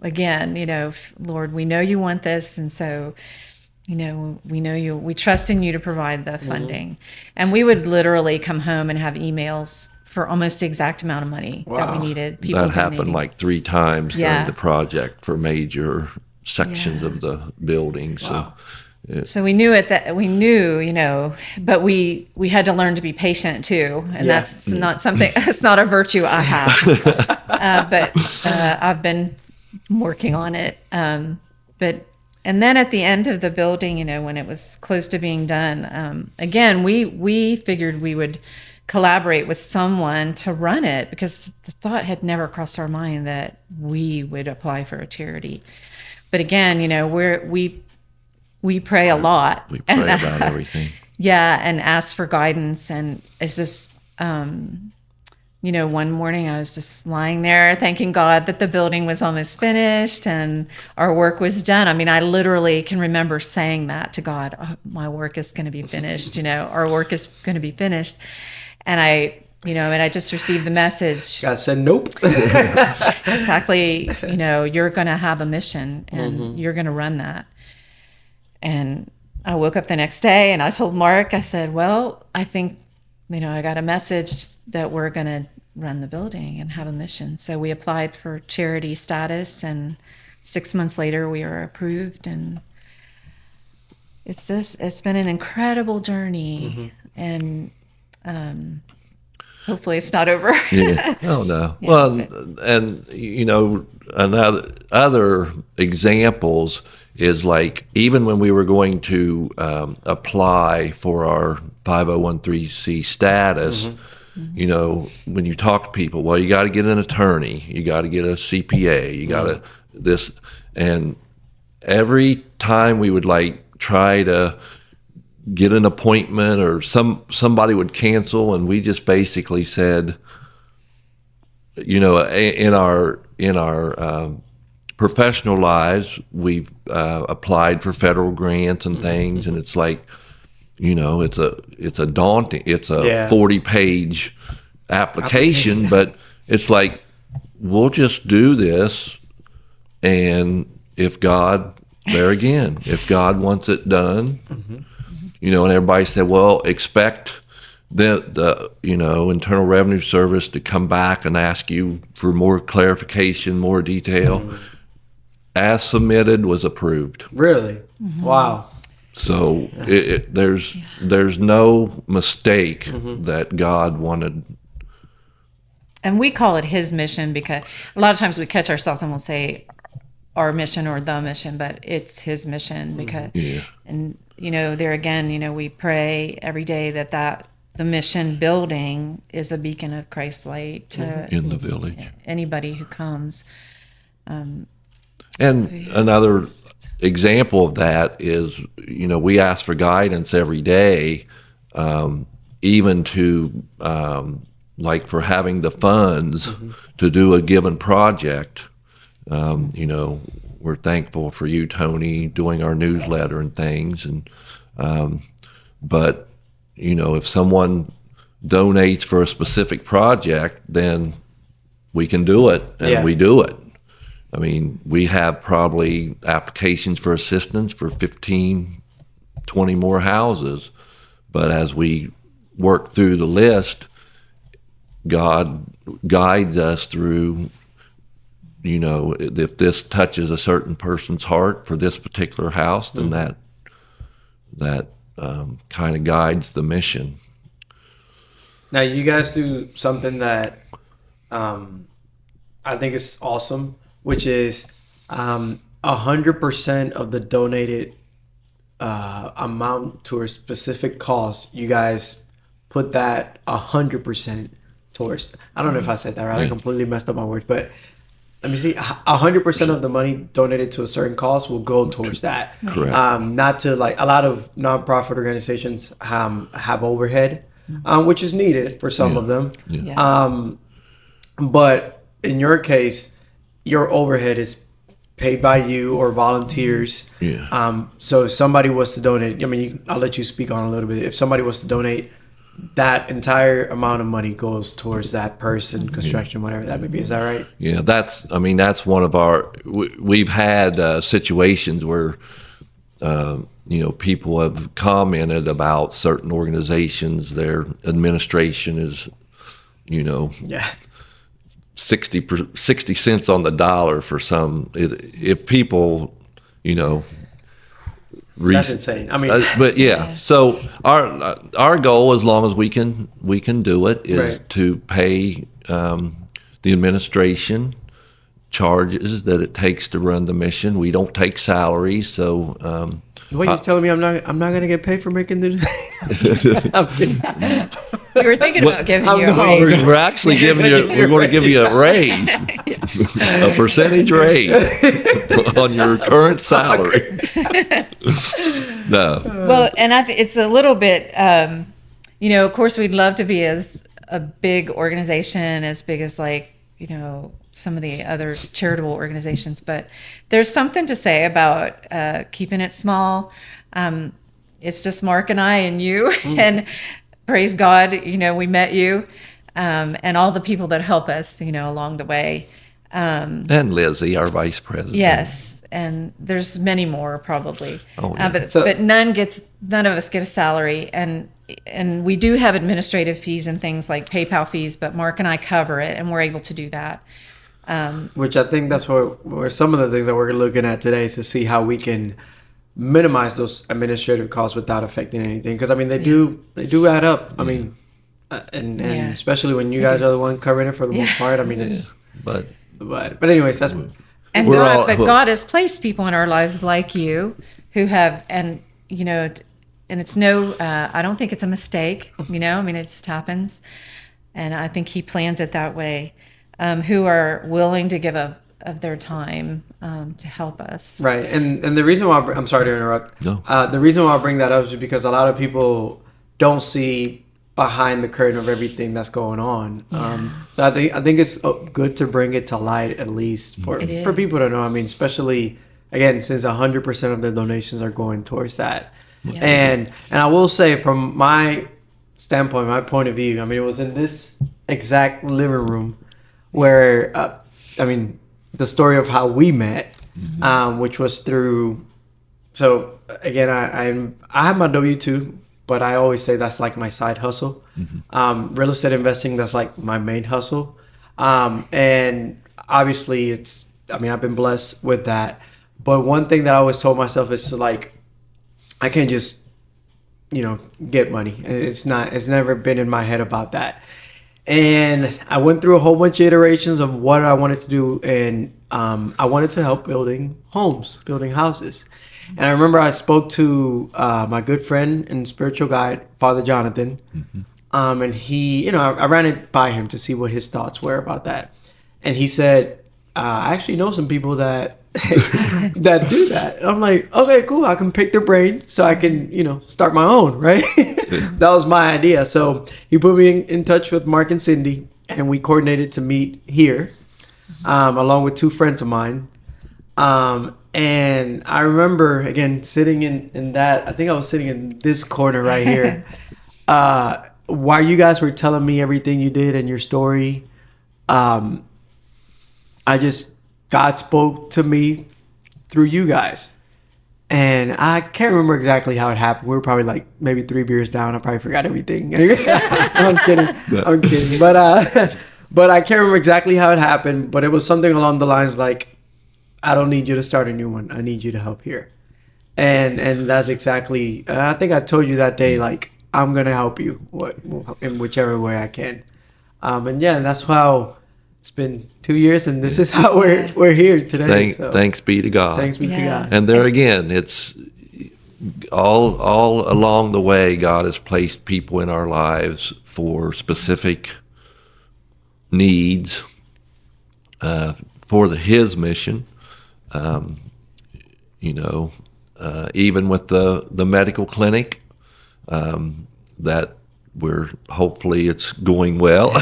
Speaker 1: again, Lord, we know you want this, and so we trust in you to provide the funding. And we would literally come home and have emails for almost the exact amount of money that we needed. People
Speaker 3: that happened donating. Like 3 times during the project for major sections of the building.
Speaker 2: Wow.
Speaker 1: So we knew but we had to learn to be patient too. And that's not something, it's not a virtue I have, but I've been working on it. And then at the end of the building, when it was close to being done, again, we figured we would collaborate with someone to run it, because the thought had never crossed our mind that we would apply for a charity. But again, we pray a lot.
Speaker 3: We pray about everything.
Speaker 1: Yeah, and ask for guidance. And it's just, one morning I was just lying there thanking God that the building was almost finished and our work was done. I mean, I literally can remember saying that to God, oh, my work is going to be finished, our work is going to be finished. And I just received the message.
Speaker 2: God said, nope.
Speaker 1: Exactly. You're going to have a mission, and you're going to run that. And I woke up the next day, and I told Mark, I said, well, I think, I got a message that we're going to run the building and have a mission. So we applied for charity status, and 6 months later we were approved. And it's been an incredible journey, and hopefully it's not over.
Speaker 3: Yeah. Oh no.
Speaker 1: Yeah,
Speaker 3: Well,
Speaker 1: but-
Speaker 3: and another other examples is like even when we were going to apply for our 501(c) status. When you talk to people, well, you got to get an attorney, you got to get a CPA, you got to this, and every time we would like try to get an appointment or somebody would cancel, and we just basically said, in our professional lives, we've applied for federal grants and things, and it's like, it's a daunting, it's a 40-page application, but it's like, we'll just do this, and if God wants it done, and everybody said, well, expect the Internal Revenue Service to come back and ask you for more clarification, more detail. As submitted, was approved.
Speaker 2: Really? Wow.
Speaker 3: So there's no mistake that God wanted.
Speaker 1: And we call it his mission because a lot of times we catch ourselves and we'll say our mission or the mission, but it's his mission because, and there again, we pray every day that the mission building is a beacon of Christ's light to
Speaker 3: in the village.
Speaker 1: Anybody who comes.
Speaker 3: And another example of that is, we ask for guidance every day, even to like for having the funds to do a given project. We're thankful for you, Tony, doing our newsletter and things. And but if someone donates for a specific project, then we can do it, and we do it. I mean, we have probably applications for assistance for 15, 20 more houses. But as we work through the list, God guides us through, if this touches a certain person's heart for this particular house, then that kind of guides the mission.
Speaker 2: Now, you guys do something that I think is awesome, which is 100% of the donated amount to a specific cause. You guys put that 100% towards. I don't know if I said that right. I completely messed up my words, but let me see. 100% of the money donated to a certain cause will go towards that.
Speaker 3: Correct.
Speaker 2: Not to like a lot of nonprofit organizations have overhead, which is needed for some of them. But in your case, your overhead is paid by you or volunteers. So if somebody was to donate, I'll let you speak on it a little bit. If somebody was to donate, that entire amount of money goes towards that person, construction, whatever that may be. Is that right?
Speaker 3: Yeah, that's one of our, we've had situations where, people have commented about certain organizations, their administration is, 60 cents on the dollar for some. If people,
Speaker 2: that's insane.
Speaker 3: but so our goal, as long as we can do it, is to pay the administration charges that it takes to run the mission. We don't take salaries, so.
Speaker 2: Wait, you're telling me I'm not gonna get paid for making the?
Speaker 1: We were thinking about giving you a raise.
Speaker 3: We're actually we're going to give you a raise, a percentage raise on your current salary. No.
Speaker 1: Well, and it's a little bit, of course we'd love to be as a big organization, as big as some of the other charitable organizations, but there's something to say about keeping it small. It's just Mark and I and you, and praise God, we met you, and all the people that help us, along the way.
Speaker 3: And Lizzie, our vice president.
Speaker 1: Yes. and there's many more probably.
Speaker 3: Oh, yeah.
Speaker 1: But none of us get a salary, and we do have administrative fees and things like PayPal fees, but Mark and I cover it, and we're able to do that.
Speaker 2: Which I think that's where some of the things that we're looking at today is to see how we can minimize those administrative costs without affecting anything. Because I mean, they do add up. I mean, and especially when you guys are the one covering it for the most part. I mean, it's but anyways, that's.
Speaker 1: And God has placed people in our lives like you who have, and it's I don't think it's a mistake, I mean, it just happens. And I think he plans it that way, who are willing to give of their time to help us.
Speaker 2: Right. And the reason why, I'm sorry to interrupt.
Speaker 3: No.
Speaker 2: The reason why I bring that up is because a lot of people don't see behind the curtain of everything that's going on. So I think it's good to bring it to light, at least for people to know. I mean, especially again, since 100% of the donations are going towards that. Yeah. And I will say, from my standpoint, my point of view, I mean, it was in this exact living room where the story of how we met, which was through. So again, I have my W-2. But I always say that's like my side hustle. Real estate investing, that's like my main hustle. And obviously I've been blessed with that. But one thing that I always told myself is like, I can't just, get money. It's never been in my head about that. And I went through a whole bunch of iterations of what I wanted to do. And I wanted to help building houses. And I remember I spoke to my good friend and spiritual guide, Father Jonathan. And he, I ran it by him to see what his thoughts were about that. And he said, I actually know some people that that do that. And I'm like, okay, cool. I can pick their brain so I can, start my own, right? That was my idea. So he put me in touch with Mark and Cindy, and we coordinated to meet here, along with two friends of mine. And I remember, again, sitting in that, I think I was sitting in this corner right here, while you guys were telling me everything you did and your story. God spoke to me through you guys. And I can't remember exactly how it happened. We were probably like maybe 3 beers down. I probably forgot everything. I'm kidding. But I can't remember exactly how it happened. But it was something along the lines like, I don't need you to start a new one. I need you to help here. And that's exactly, I think I told you that day, like, I'm going to help you in whichever way I can. And that's how it's been 2 years, and this is how we're here today.
Speaker 3: Thanks be to God.
Speaker 2: Thanks be to God.
Speaker 3: And there again, it's all along the way, God has placed people in our lives for specific needs for His mission. Even with the medical clinic, that hopefully it's going well.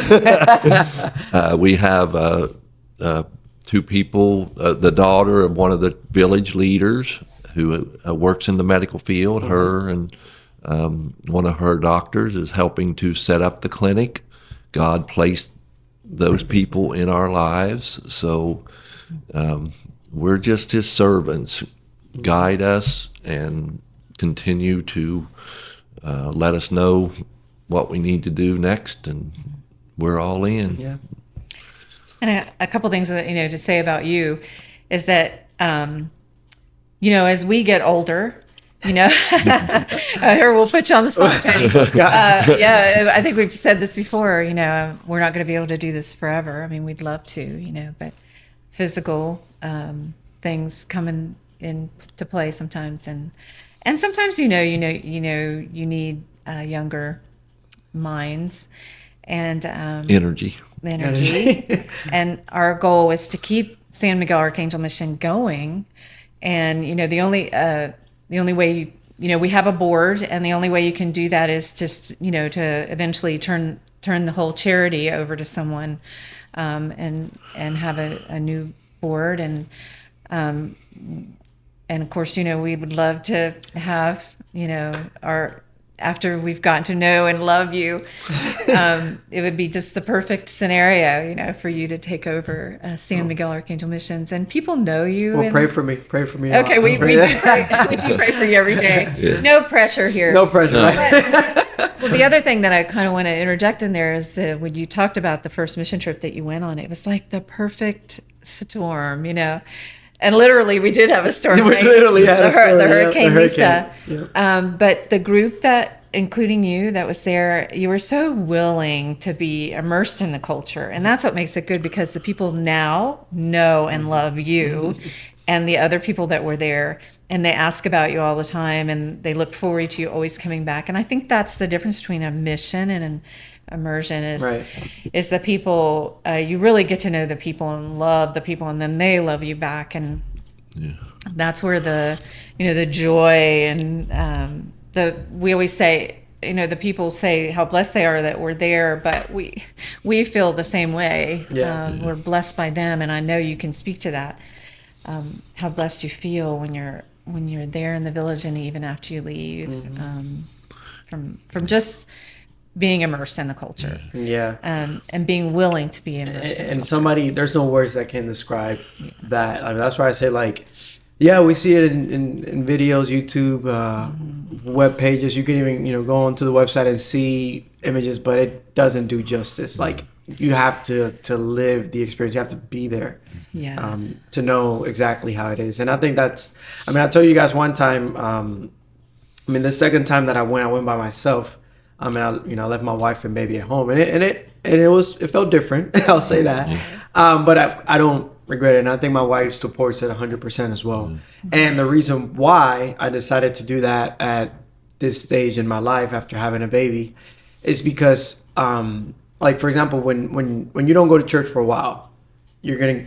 Speaker 3: We have two people, the daughter of one of the village leaders who works in the medical field. Mm-hmm. Her and one of her doctors is helping to set up the clinic. God placed those people in our lives, so we're just His servants. Guide us and continue to let us know what we need to do next, and we're all in. Yeah.
Speaker 1: And a couple things that, to say about you is that, as we get older, here we'll put you on the spot, Tony. I think we've said this before, we're not going to be able to do this forever. I mean, we'd love to, but physical things come into play sometimes. And sometimes, you need younger minds and
Speaker 3: energy.
Speaker 1: And our goal is to keep San Miguel Arcangel Mission going. And the only way we have a board, and the only way you can do that is just to eventually turn the whole charity over to someone, and have a new board, and of course we would love to have after we've gotten to know and love you, it would be just the perfect scenario, for you to take over San Miguel Arcangel Missions. And people know you.
Speaker 2: Well, pray for me. Pray for me.
Speaker 1: Okay, we do pray for you every day. Yeah. No pressure here.
Speaker 2: No pressure. No.
Speaker 1: Well, the other thing that I kind of want to interject in there is when you talked about the first mission trip that you went on, it was like the perfect storm, And literally, we did have a storm.
Speaker 2: We literally had a storm.
Speaker 1: The Hurricane Lisa.
Speaker 2: Yep.
Speaker 1: But the group that, including you, that was there, you were so willing to be immersed in the culture. And that's what makes it good, because the people now know and love you and the other people that were there. And they ask about you all the time, and they look forward to you always coming back. And I think that's the difference between a mission and an immersion is the people. You really get to know the people and love the people, and then they love you back. And that's where the joy and we always say, the people say how blessed they are that we're there, but we feel the same way. We're blessed by them, and I know you can speak to that. How blessed you feel when you're there in the village, and even after you leave, from just being immersed in the culture. And being willing to be immersed in the culture.
Speaker 2: There's no words that can describe that. I mean, that's why I say, we see it in videos, YouTube, web pages. You can even, go onto the website and see images, but it doesn't do justice. You have to live the experience. You have to be there to know exactly how it is. And I think I told you guys one time, the second time that I went by myself. I left my wife and baby at home, and it felt different. I'll say that, but I don't regret it, and I think my wife supports it 100% as well. And the reason why I decided to do that at this stage in my life after having a baby is because, for example, when you don't go to church for a while, you're gonna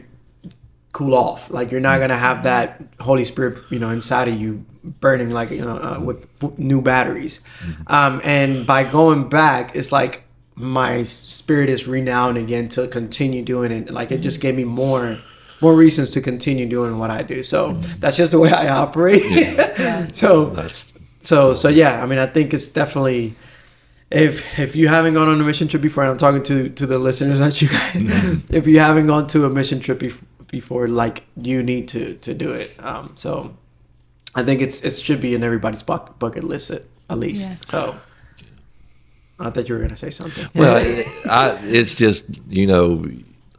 Speaker 2: cool off. You're not gonna have that Holy Spirit, inside of you burning with new batteries. And by going back, it's like my spirit is renowned again to continue doing it. It just gave me more reasons to continue doing what I do. So that's just the way I operate. So I think it's definitely, if you haven't gone on a mission trip before, and I'm talking to the listeners, not you guys, if you haven't gone to a mission trip before, you need to do it. So I think it should be in everybody's bucket list at least. So I thought you were going to say something.
Speaker 3: Well, it's just,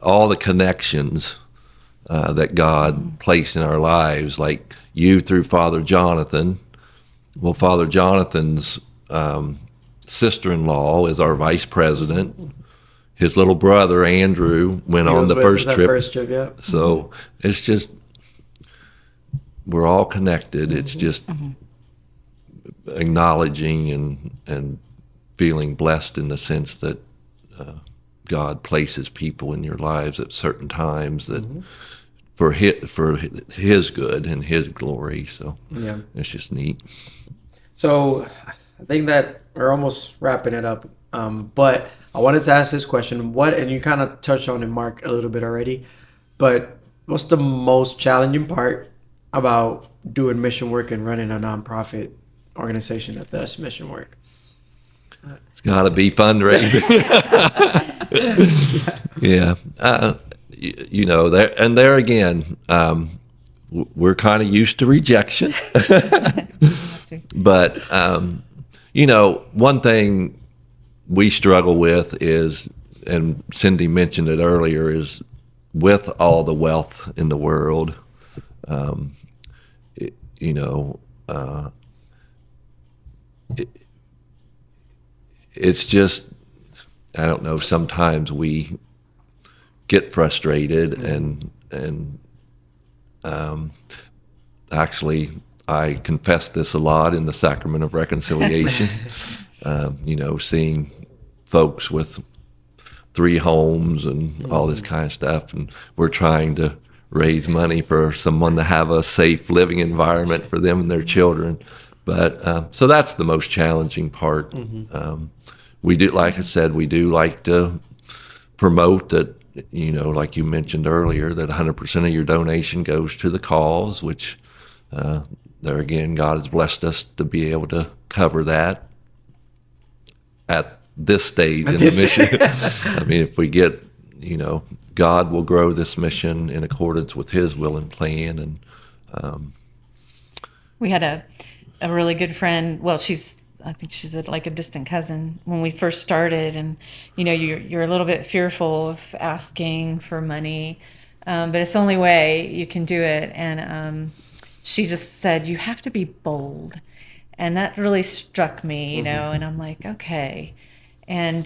Speaker 3: all the connections that God placed in our lives, like you through Father Jonathan. Well, Father Jonathan's sister-in-law is our vice president. His little brother, Andrew, went on the first trip. So it's just, we're all connected. It's just acknowledging and feeling blessed in the sense that God places people in your lives at certain times that for his good and his glory. So it's just neat.
Speaker 2: So I think that we're almost wrapping it up. But I wanted to ask this question. And you kind of touched on it, Mark, a little bit already, but what's the most challenging part about doing mission work and running a nonprofit organization that does mission work?
Speaker 3: It's got to be fundraising. There again, we're kind of used to rejection. But, one thing we struggle with is, and Cindy mentioned it earlier, is with all the wealth in the world, it's just, I don't know, sometimes we get frustrated and actually I confess this a lot in the Sacrament of Reconciliation, seeing folks with 3 homes and all this kind of stuff, and we're trying to raise money for someone to have a safe living environment for them and their children. But so that's the most challenging part. We do, like I said, we do like to promote that, like you mentioned earlier, that 100% of your donation goes to the cause, which there again, God has blessed us to be able to cover that at this stage in the mission. I mean, if we get, God will grow this mission in accordance with His will and plan. And
Speaker 1: we had a really good friend. Well, I think she's like a distant cousin when we first started, and you're a little bit fearful of asking for money, but it's the only way you can do it. And she just said, "You have to be bold," and that really struck me, And I'm like, okay, and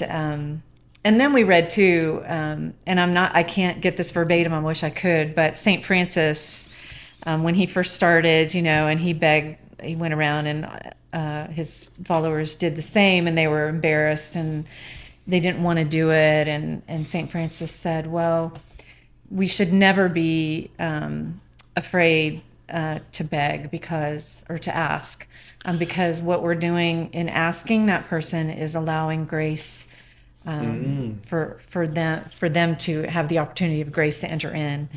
Speaker 1: then we read too, and I can't get this verbatim. I wish I could, but Saint Francis, when he first started, and he went around and his followers did the same, and they were embarrassed and they didn't want to do it. And St. Francis said, well, we should never be afraid to beg or to ask, because what we're doing in asking that person is allowing grace for them to have the opportunity of grace to enter in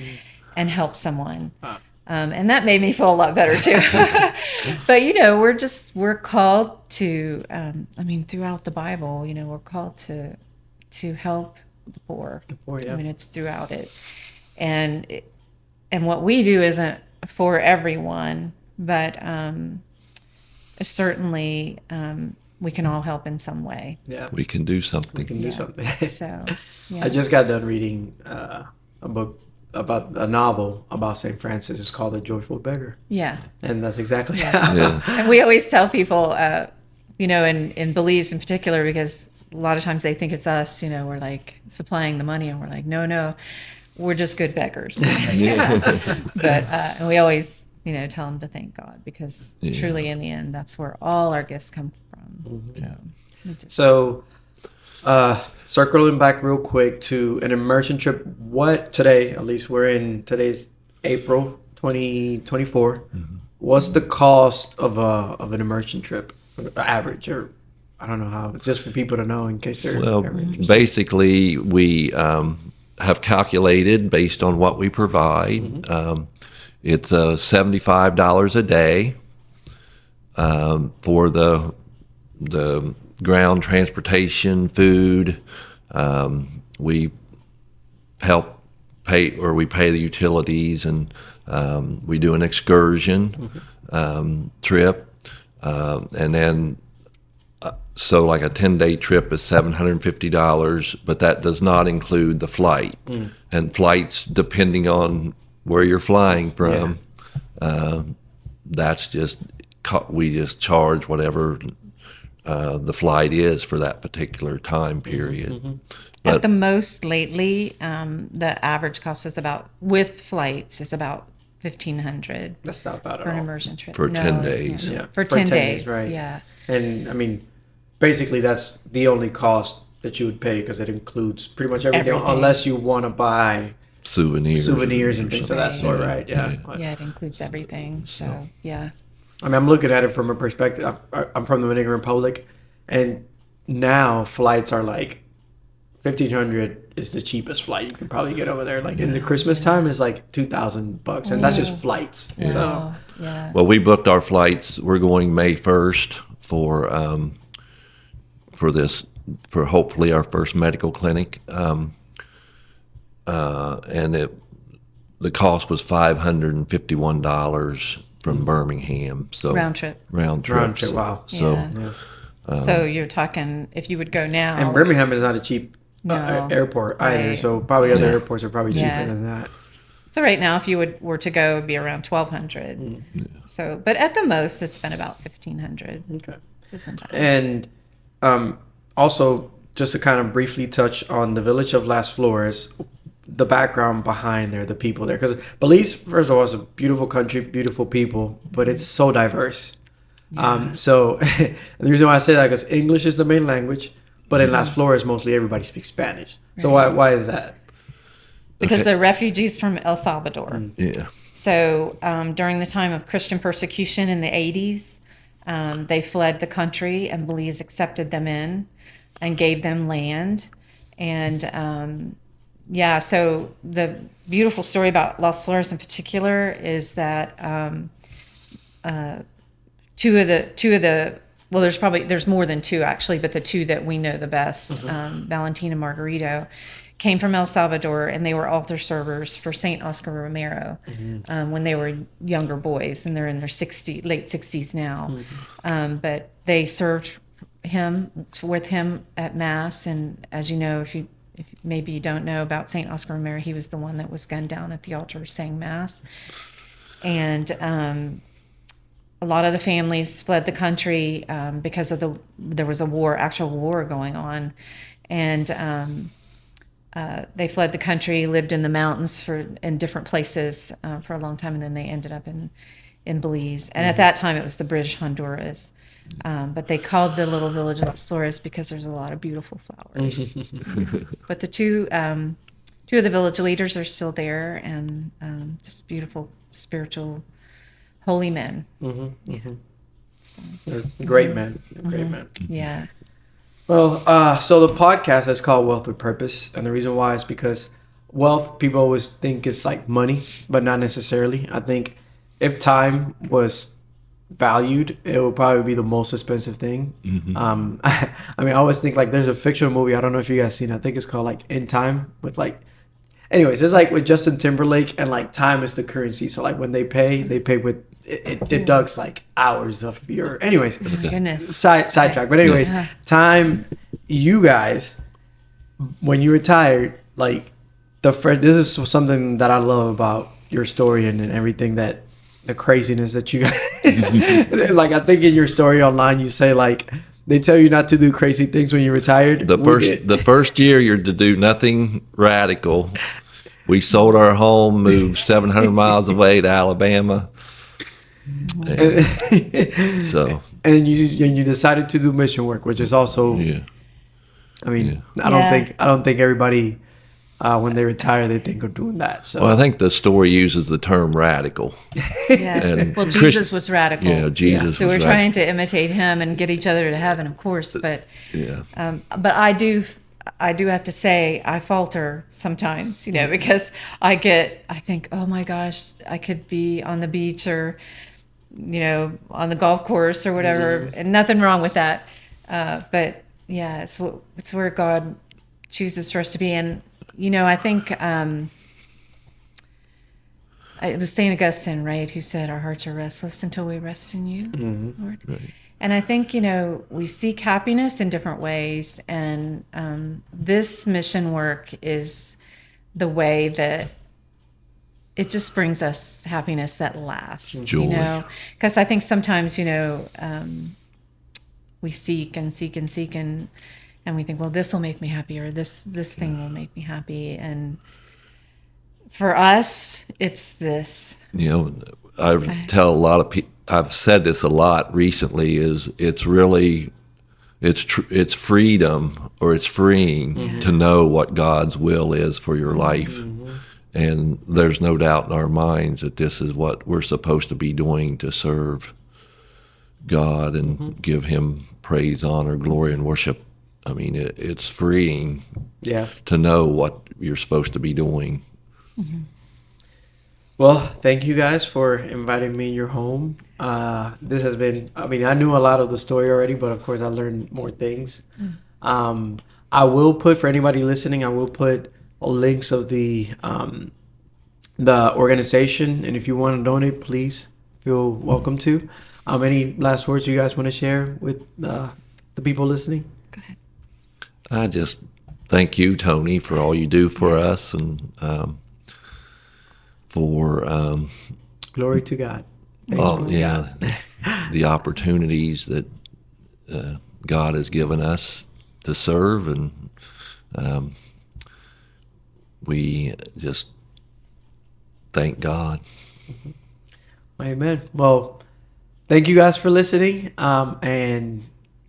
Speaker 1: and help someone. And that made me feel a lot better too. But we're called to, throughout the Bible, we're called to help the poor. Yeah. I mean, it's throughout it, and what we do isn't for everyone, but certainly we can all help in some way.
Speaker 2: Yeah,
Speaker 3: we can do something.
Speaker 2: We can do something.
Speaker 1: So, yeah.
Speaker 2: I just got done reading a book about a novel about St. Francis. It's called The Joyful Beggar.
Speaker 1: Yeah.
Speaker 2: And that's exactly
Speaker 1: yeah. And we always tell people, in Belize in particular, because a lot of times they think it's us, we're like supplying the money, and we're like, no, we're just good beggars. But and we always, tell them to thank God, because truly in the end, that's where all our gifts come from.
Speaker 2: Mm-hmm. So circling back real quick to an immersion trip, at least today's April 2024, what's the cost of an immersion trip, average, or I don't know how, just for people to know in case they're ever interested?
Speaker 3: Basically we have calculated based on what we provide. It's $75 a day for the ground transportation, food. We help pay, or we pay the utilities, and we do an excursion trip, and then so like a 10-day trip is $750, but that does not include the flight. And flights, depending on where you're flying from, that's just, we just charge whatever the flight is for that particular time period. But
Speaker 1: at the most lately, the average cost is with flights is about $1,500.
Speaker 2: That's not bad at
Speaker 1: for an
Speaker 2: all.
Speaker 1: immersion trip.
Speaker 3: For 10 days.
Speaker 2: Yeah.
Speaker 1: For 10 days,
Speaker 2: right.
Speaker 1: Yeah.
Speaker 2: And basically that's the only cost that you would pay, because it includes pretty much everything. Unless you want to buy souvenirs and things of that sort, right? Yeah.
Speaker 1: Yeah, it includes everything. So, yeah.
Speaker 2: I'm looking at it from a perspective. I'm from the Dominican Republic, and now flights are like $1,500 is the cheapest flight you can probably get over there. Like in the Christmas time is like $2,000, and that's just flights.
Speaker 1: Yeah.
Speaker 2: So,
Speaker 1: yeah.
Speaker 3: Well, we booked our flights. We're going May 1st for hopefully our first medical clinic, and the cost was $551 from Birmingham. So
Speaker 1: round trip.
Speaker 2: Wow.
Speaker 3: So,
Speaker 1: so you're talking, if you would go now.
Speaker 2: And Birmingham is not a cheap airport either.
Speaker 1: Right.
Speaker 2: So probably other airports are probably cheaper than that.
Speaker 1: So right now, if you were to go, it'd be around $1,200. So, but at the most, it's been about $1,500.
Speaker 2: Okay.
Speaker 1: Isn't bad.
Speaker 2: And also, just to kind of briefly touch on the village of Las Flores, the background behind there, the people there. Because Belize, first of all, is a beautiful country, beautiful people, but it's so diverse. Yeah. So the reason why I say that is because English is the main language, but in Las Flores, mostly everybody speaks Spanish. So why is that?
Speaker 1: Because they're refugees from El Salvador.
Speaker 3: Yeah.
Speaker 1: So during the time of Christian persecution in the 80s, they fled the country, and Belize accepted them in and gave them land. And so the beautiful story about Las Flores in particular is that two of the well, there's more than two actually, but the two that we know the best, Valentina and Margarito, came from El Salvador, and they were altar servers for Saint Oscar Romero when they were younger boys, and they're in their late 60s now. But they served with him at Mass, and as you know, if maybe you don't know about Saint Oscar Romero, he was the one that was gunned down at the altar saying Mass, and a lot of the families fled the country because there was actual war going on, and they fled the country, lived in the mountains in different places for a long time, and then they ended up in Belize. And at that time, it was the British Honduras. But they called the little village Las Flores because there's a lot of beautiful flowers. But the two of the village leaders are still there, and just beautiful, spiritual, holy men. So,
Speaker 2: they're great men. Great men.
Speaker 1: Yeah.
Speaker 2: Well, so the podcast is called Wealth with Purpose, and the reason why is because wealth, people always think it's like money, but not necessarily. I think if time was valued, it would probably be the most expensive thing. I mean, I always think like there's a fictional movie, I don't know if you guys seen it, I think it's called like In Time, with like, anyways, it's like with Justin Timberlake, and like time is the currency. So like when they pay with it deducts like hours of your, anyways,
Speaker 1: Oh my goodness.
Speaker 2: sidetrack. But anyways, time, you guys, when you retired, like this is something that I love about your story and everything, that the craziness that you guys, like I think in your story online, you say like, they tell you not to do crazy things when you're retired.
Speaker 3: The first year you're to do nothing radical. We sold our home, moved 700 miles away to Alabama. And
Speaker 2: you decided to do mission work, which is also, I mean, I don't think everybody when they retire they think of doing that. So
Speaker 3: well, I think the story uses the term radical.
Speaker 1: And well, Jesus was radical.
Speaker 3: Yeah, Jesus.
Speaker 1: So we're trying to imitate him and get each other to heaven, of course. But but I do have to say I falter sometimes, because I think, oh my gosh, I could be on the beach or on the golf course or whatever, and nothing wrong with that. But yeah, it's where God chooses for us to be. And I think it was St. Augustine, right, who said our hearts are restless until we rest in you, Lord. Right. And I think, we seek happiness in different ways. And this mission work is the way that it just brings us happiness that lasts,
Speaker 3: joy.
Speaker 1: Because I think sometimes, we seek and seek and seek and we think, well, this will make me happy, or this thing will make me happy. And for us, it's this.
Speaker 3: I tell a lot of people, I've said this a lot recently, is it's freedom, or it's freeing to know what God's will is for your life. And there's no doubt in our minds that this is what we're supposed to be doing to serve God and give him praise, honor, glory, and worship. I mean, it's freeing to know what you're supposed to be doing.
Speaker 2: Well, thank you guys for inviting me in your home. This has been, I mean, I knew a lot of the story already, but of course I learned more things. I will put, for anybody listening, I will put links of the organization, and if you want to donate, please feel welcome to. Any last words you guys want to share with the people listening?
Speaker 1: Go ahead.
Speaker 3: I just thank you, Tony, for all you do for us, and for
Speaker 2: glory to God.
Speaker 3: The opportunities that God has given us to serve, and we just thank God.
Speaker 2: Amen. Well, thank you guys for listening, and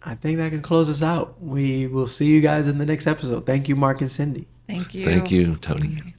Speaker 2: I think that can close us out. We will see you guys in the next episode. Thank you, Mark and Cindy.
Speaker 1: Thank you.
Speaker 3: Thank you, Tony.